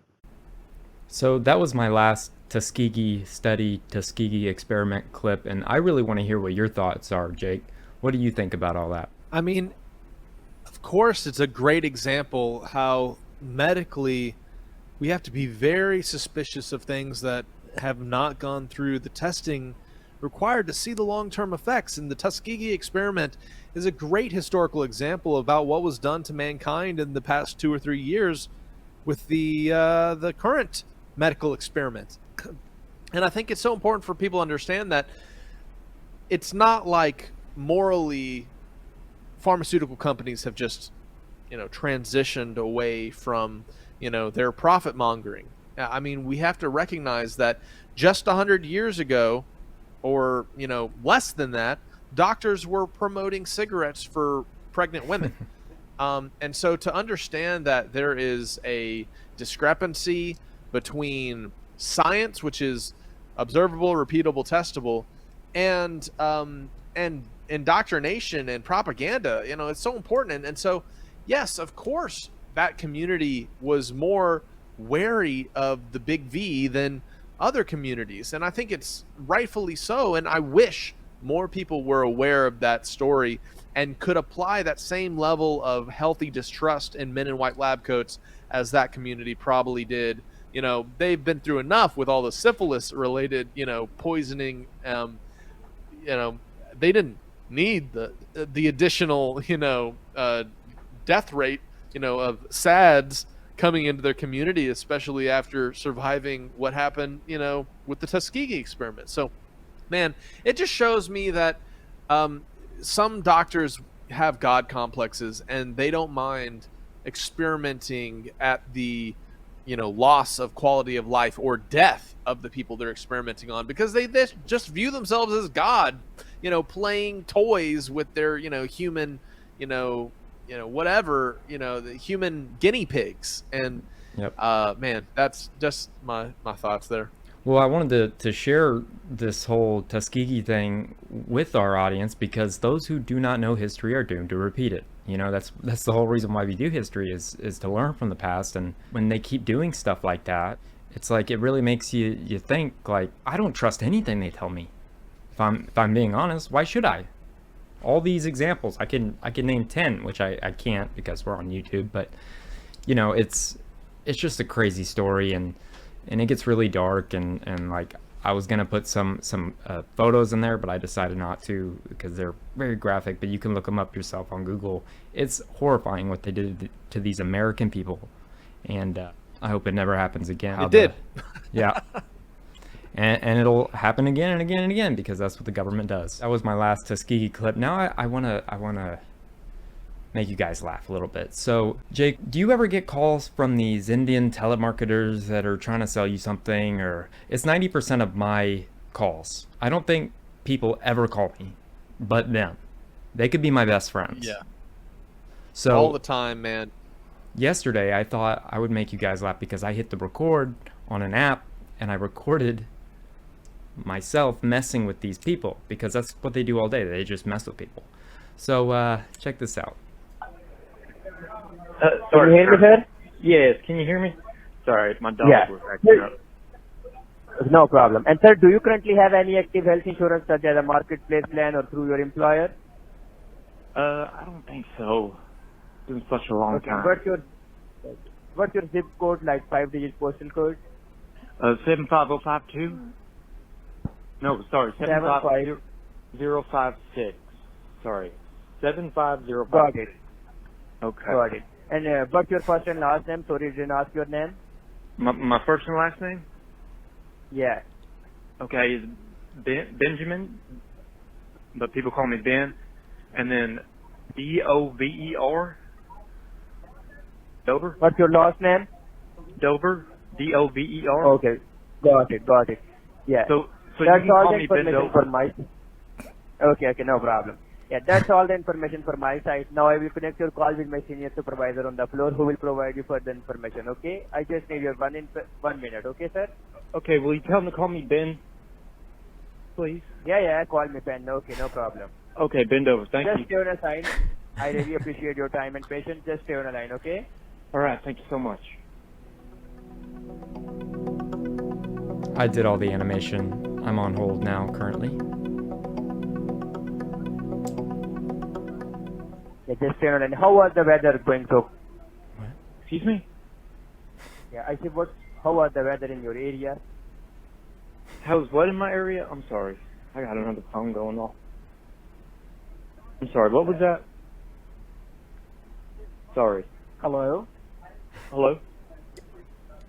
So that was my last Tuskegee study, Tuskegee experiment clip, and I really want to hear what your thoughts are, Jake. What do you think about all that? I mean, of course, it's a great example how medically we have to be very suspicious of things that have not gone through the testing required to see the long-term effects. And the Tuskegee experiment is a great historical example about what was done to mankind in the past 2 or 3 years with the current medical experiment. And I think it's so important for people to understand that it's not like morally pharmaceutical companies have just, transitioned away from their profit mongering. I mean, we have to recognize that just 100 years ago, or, less than that, doctors were promoting cigarettes for pregnant women. And so to understand that there is a discrepancy between science, which is observable, repeatable, testable, and indoctrination and propaganda, it's so important. And so, yes, of course, that community was more wary of the big V than other communities. And I think it's rightfully so. And I wish more people were aware of that story and could apply that same level of healthy distrust in men in white lab coats as that community probably did. They've been through enough with all the syphilis related, poisoning. They didn't need the additional, death rate, of SADs coming into their community, especially after surviving what happened, with the Tuskegee experiment. So, man, it just shows me that some doctors have God complexes and they don't mind experimenting at the loss of quality of life or death of the people they're experimenting on, because they just view themselves as God, playing toys with their human whatever, the human guinea pigs. And Yep. Man, that's just my thoughts there. Well, I wanted to share this whole Tuskegee thing with our audience because those who do not know history are doomed to repeat it. That's the whole reason why we do history is to learn from the past. And when they keep doing stuff like that, it's like it really makes you think, like, I don't trust anything they tell me. If I'm being honest, why should I? All these examples, I can name 10, which I can't because we're on YouTube, but it's just a crazy story, and it gets really dark, and like I was gonna put some photos in there, but I decided not to because they're very graphic, but you can look them up yourself on Google. It's horrifying what they did to these American people, and I hope it never happens again. It did. Yeah. And it'll happen again and again and again because that's what the government does. That was my last Tuskegee clip. Now I wanna make you guys laugh a little bit. So, Jake, do you ever get calls from these Indian telemarketers that are trying to sell you something? Or it's 90% of my calls. I don't think people ever call me, but them. They could be my best friends. Yeah. So all the time, man. Yesterday, I thought I would make you guys laugh because I hit the record on an app and I recorded myself messing with these people because that's what they do all day. They just mess with people. So check this out. Can you hear me, sir? Yes, can you hear me? Sorry, my dog was acting up. No problem. And sir, do you currently have any active health insurance such as a marketplace plan or through your employer? I don't think so. It's been such a long time. What's your zip code, like 5-digit postal code? 75052? No, sorry, 75056. Sorry, 75056. Got it. Okay. Got it. And what's your first and last name? Sorry, didn't ask your name. My first and last name? Yeah. Okay, is Benjamin, but people call me Ben. And then Dover. Dover? What's your last name? Dover. Dover. Okay. Got it. Yeah. So that's you can all call the me Ben information Dover. for my. Okay, no problem. Yeah, that's all the information for my side. Now I will connect your call with my senior supervisor on the floor who will provide you further information, okay? I just need your 1 minute, okay, sir? Okay, will you tell him to call me Ben, please? Yeah, call me Ben. Okay, no problem. Okay, bend over. Thank you. Just stay on a line. I really appreciate your time and patience. Just stay on a line, okay? All right, thank you so much. I did all the animation. I'm on hold now currently. Yeah, just stay on a line. How was the weather going so? Excuse me? Yeah, I said how was the weather in your area? How's what in my area? I'm sorry. I got another phone going off. I'm sorry, what was that? Sorry. Hello? Hello?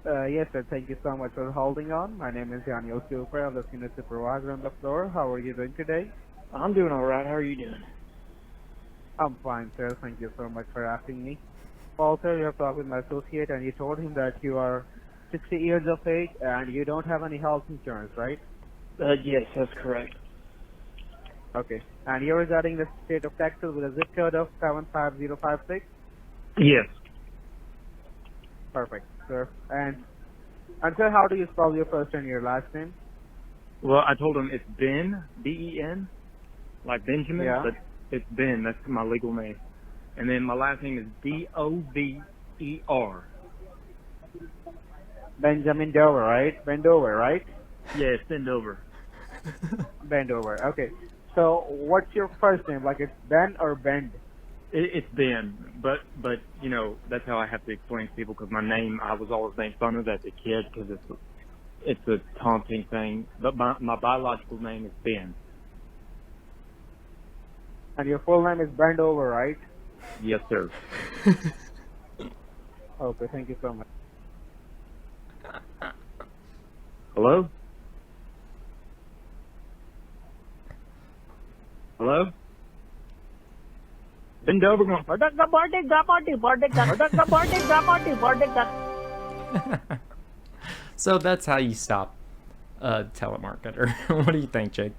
Yes, sir. Thank you so much for holding on. My name is Daniel Cooper. I'm the senior supervisor on the floor. How are you doing today? I'm doing all right. How are you doing? I'm fine, sir. Thank you so much for asking me. Also, you have talked with my associate and you told him that you are 60 years of age and you don't have any health insurance, right? Yes, that's correct. Okay. And you're residing in the state of Texas with a zip code of 75056? Yes. Perfect, sir. And sir, how do you spell your first and your last name? Well, I told him it's Ben, B-E-N, like Benjamin, Yeah. but it's Ben. That's my legal name. And then my last name is D-O-V-E-R. Benjamin Dover, right? Bendover, right? Yes, bend over. Bendover. Okay. So, what's your first name? Like it's Ben or Bend? It's Ben, but you know that's how I have to explain to people because my name I was always made fun of as a kid because it's a taunting thing. But my biological name is Ben. And your full name is Bend Over, right? Yes, sir. Okay, thank you so much. Hello? Hello? Bend over going, So that's how you stop a telemarketer. What do you think, Jake?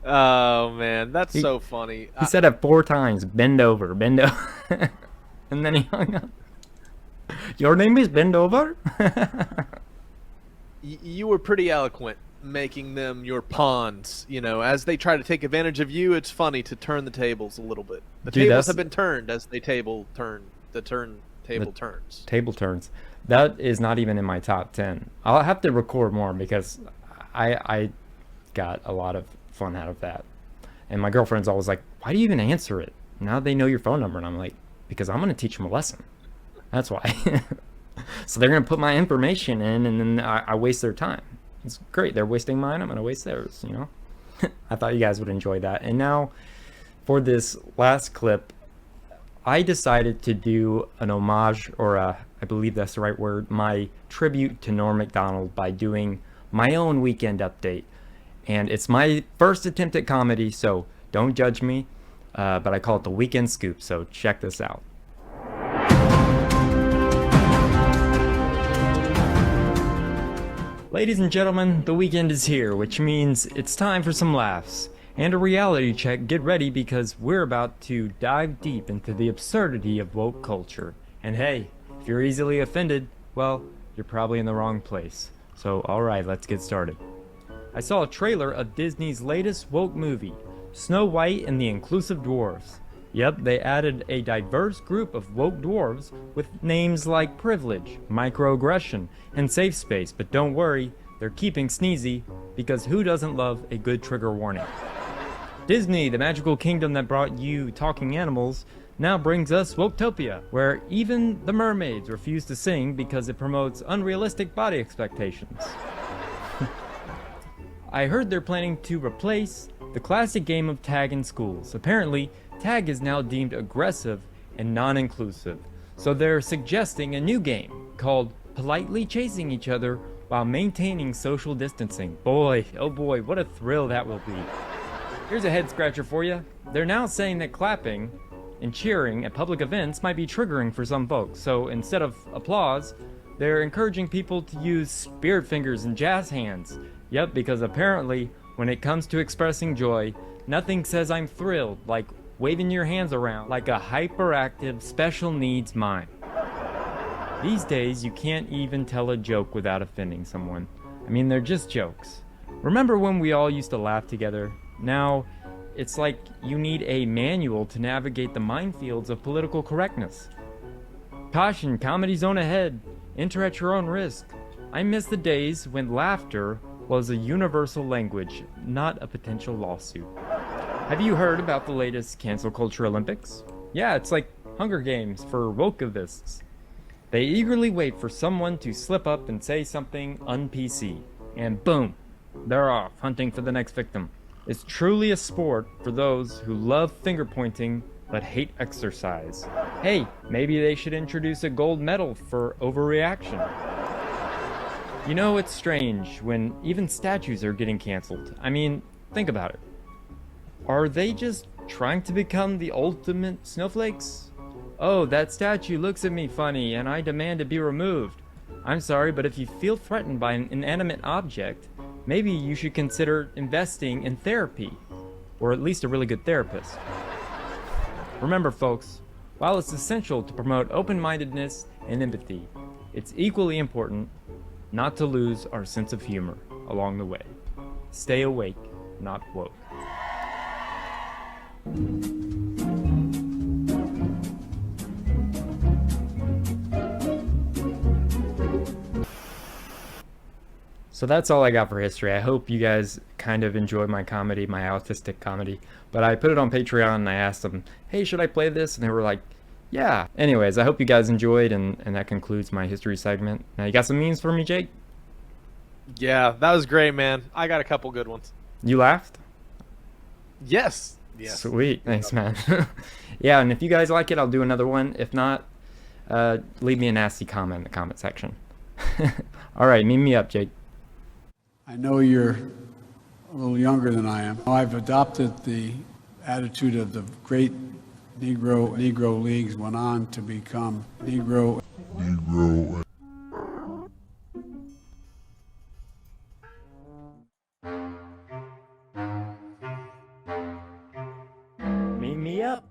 Oh man, that's so funny. He said it 4 times. Bend over, bend over. And then he hung up. Your name is Bend Over? You were pretty eloquent making them your pawns. You know, as they try to take advantage of you, it's funny to turn the tables a little bit. The tables have been turned as the table turns. Table turns. That is not even in my top 10. I'll have to record more because I got a lot of fun out of that. And my girlfriend's always like, why do you even answer it? Now they know your phone number. And I'm like, because I'm going to teach them a lesson. That's why. So they're going to put my information in, and then I waste their time. It's great. They're wasting mine. I'm going to waste theirs, you know? I thought you guys would enjoy that. And now for this last clip, I decided to do an homage, or I believe that's the right word, my tribute to Norm Macdonald by doing my own weekend update. And it's my first attempt at comedy, so don't judge me. But I call it the Weekend Scoop, so check this out. Ladies and gentlemen, the weekend is here, which means it's time for some laughs and a reality check. Get ready, because we're about to dive deep into the absurdity of woke culture. And hey, if you're easily offended, well, you're probably in the wrong place. So alright, let's get started. I saw a trailer of Disney's latest woke movie, Snow White and the Inclusive Dwarfs. Yep, they added a diverse group of woke dwarves with names like privilege, microaggression, and safe space. But don't worry, they're keeping sneezy, because who doesn't love a good trigger warning? Disney, the magical kingdom that brought you talking animals, now brings us Woketopia, where even the mermaids refuse to sing because it promotes unrealistic body expectations. I heard they're planning to replace the classic game of tag in schools. Apparently, tag is now deemed aggressive and non-inclusive, so they're suggesting a new game called Politely Chasing Each Other while maintaining social distancing. Boy, oh boy, what a thrill that will be. Here's a head scratcher for you. They're now saying that clapping and cheering at public events might be triggering for some folks, so instead of applause, they're encouraging people to use spirit fingers and jazz hands. Yep, because apparently, when it comes to expressing joy, nothing says I'm thrilled like waving your hands around like a hyperactive special needs mime. These days, you can't even tell a joke without offending someone. I mean, they're just jokes. Remember when we all used to laugh together? Now, it's like you need a manual to navigate the minefields of political correctness. Caution, comedy zone ahead. Enter at your own risk. I miss the days when laughter was a universal language, not a potential lawsuit. Have you heard about the latest cancel culture Olympics? Yeah, it's like Hunger Games for wokevists. They eagerly wait for someone to slip up and say something un-PC, and boom, they're off hunting for the next victim. It's truly a sport for those who love finger pointing but hate exercise. Hey, maybe they should introduce a gold medal for overreaction. You know, it's strange when even statues are getting canceled. I mean, think about it. Are they just trying to become the ultimate snowflakes? Oh, that statue looks at me funny and I demand it be removed. I'm sorry, but if you feel threatened by an inanimate object, maybe you should consider investing in therapy, or at least a really good therapist. Remember, folks, while it's essential to promote open-mindedness and empathy, it's equally important not to lose our sense of humor along the way. Stay awake, not woke. So that's all I got for history. I hope you guys kind of enjoy my comedy, my autistic comedy. But I put it on Patreon and I asked them, hey, should I play this? And they were like, yeah. Anyways, I hope you guys enjoyed, and that concludes my history segment. Now, you got some memes for me, Jake? Yeah, that was great, man. I got a couple good ones. You laughed? Yes. Yes. Sweet. Thanks, man. Yeah, and if you guys like it, I'll do another one. If not, leave me a nasty comment in the comment section. All right, meet me up, Jake. I know you're a little younger than I am. I've adopted the attitude of the great Negro Leagues, went on to become Negro. Meet me up.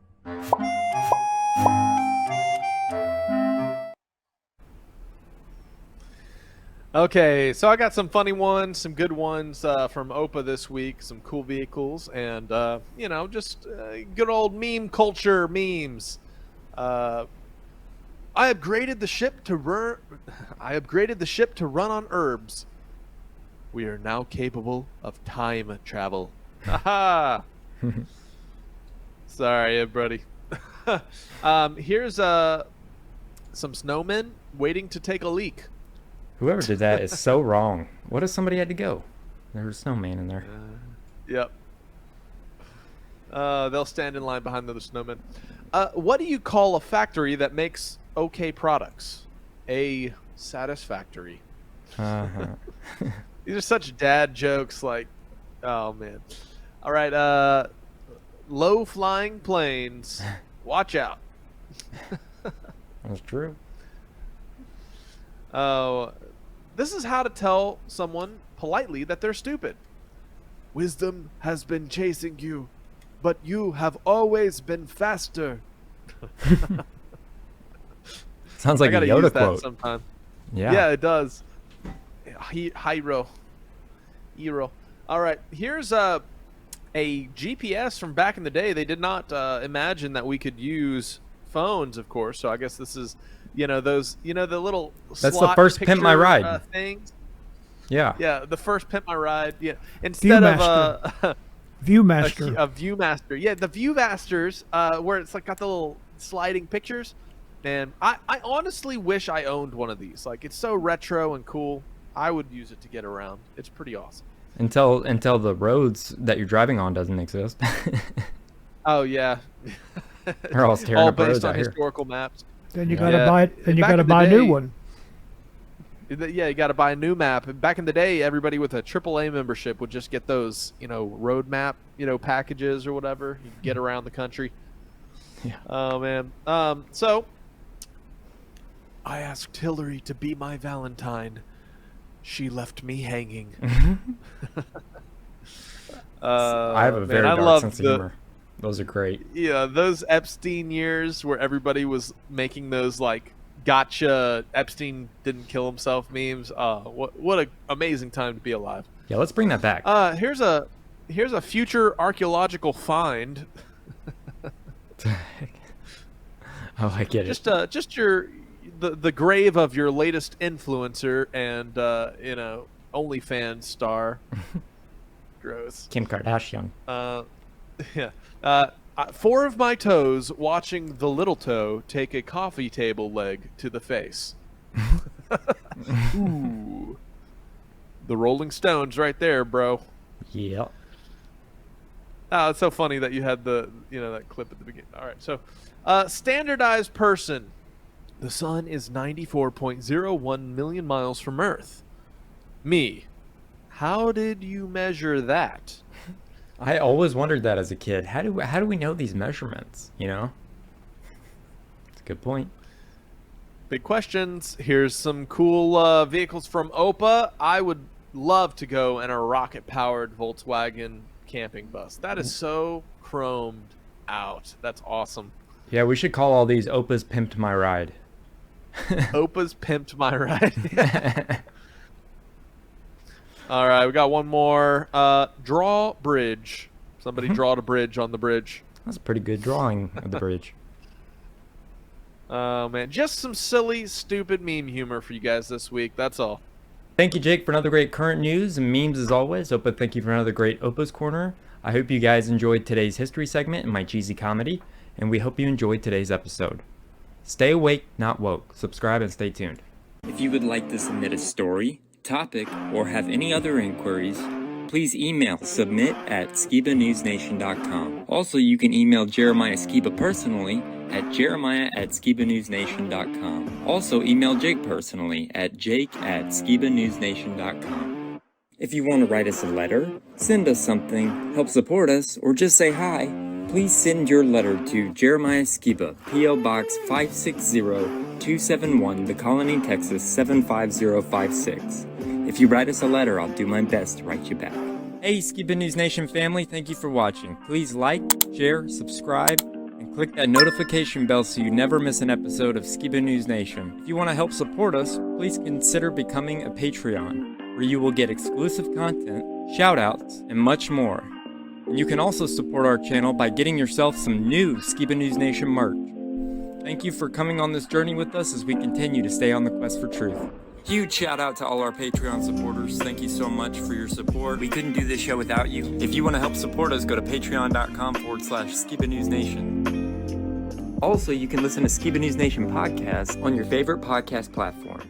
Okay, so I got some funny ones, some good ones from OPA this week, some cool vehicles, and you know, just good old meme culture memes. I upgraded the ship to run on herbs. We are now capable of time travel. Haha. Sorry, everybody. Here's some snowmen waiting to take a leak. Whoever did that is so wrong. What if somebody had to go? There was a snowman in there. Yep. They'll stand in line behind the other snowmen. What do you call a factory that makes okay products? A satisfactory. Uh-huh. These are such dad jokes, like, oh man. All right, low flying planes. Watch out. That's true. Oh, this is how to tell someone politely that they're stupid. Wisdom has been chasing you, but you have always been faster. Sounds like I gotta a Yoda use that quote. sometime. Yeah. Yeah, it does. Hiro. All right, here's a GPS from back in the day. They did not imagine that we could use phones, of course. So I guess this is, you know, those, you know, the little That's the first Pimp My Ride. things. Yeah. Yeah, the first Pimp My Ride. Yeah, instead of Viewmaster. a Viewmaster. Yeah, the Viewmasters, where it's like got the little sliding pictures. Man, I honestly wish I owned one of these. Like, it's so retro and cool. I would use it to get around. It's pretty awesome. Until the roads that you're driving on doesn't exist. Oh yeah. They're all tearing up based roads on out here. historical maps. Then you gotta buy. Then you gotta buy a new one. Yeah, you got to buy a new map. And back in the day, everybody with a AAA membership would just get those, you know, road map, you know, packages or whatever. You could get around the country. Yeah. Oh man. So I asked Hillary to be my Valentine. She left me hanging. I have a very dark sense of humor. Those are great. Yeah, those Epstein years where everybody was making those like gotcha Epstein didn't kill himself memes. What an amazing time to be alive. Yeah, let's bring that back. Here's a future archaeological find. Oh, I get it. Just the grave of your latest influencer and you know, OnlyFans star. Gross. Kim Kardashian. Yeah. 4 of my toes watching the little toe take a coffee table leg to the face. Ooh. The Rolling Stones right there, bro. Yep. Oh, it's so funny that you had the, you know, that clip at the beginning. All right, so standardized person. The sun is 94.01 million miles from Earth. Me. How did you measure that? I always wondered that as a kid. How do we know these measurements? You know, it's a good point. Big questions. Here's some cool vehicles from OPA. I would love to go in a rocket-powered Volkswagen camping bus. That is so chromed out. That's awesome. Yeah, we should call all these OPA's Pimped My Ride. OPA's Pimped My Ride. All right, we got one more. Draw bridge. Somebody drawed a bridge on the bridge. That's a pretty good drawing of the bridge. Oh, man. Just some silly, stupid meme humor for you guys this week. That's all. Thank you, Jake, for another great current news and memes as always. OPA, thank you for another great OPA's Corner. I hope you guys enjoyed today's history segment and my cheesy comedy, and we hope you enjoyed today's episode. Stay awake, not woke. Subscribe and stay tuned. If you would like to submit a story, topic, or have any other inquiries, please email submit@skibanewsnation.com. Also, you can email Jeremiah Skiba personally at jeremiah@skibanewsnation.com. Also, email Jake personally at jake@skibanewsnation.com. If you want to write us a letter, send us something, help support us, or just say hi, please send your letter to Jeremiah Skiba, P.O. Box 560-271, The Colony, Texas 75056. If you write us a letter, I'll do my best to write you back. Hey, Skiba News Nation family, thank you for watching. Please like, share, subscribe, and click that notification bell so you never miss an episode of Skiba News Nation. If you want to help support us, please consider becoming a Patreon, where you will get exclusive content, shoutouts, and much more. And you can also support our channel by getting yourself some new Skiba News Nation merch. Thank you for coming on this journey with us as we continue to stay on the quest for truth. Huge shout out to all our Patreon supporters. Thank you so much for your support. We couldn't do this show without you. If you want to help support us, go to patreon.com/Skiba News Nation. Also, you can listen to Skiba News Nation podcast on your favorite podcast platform.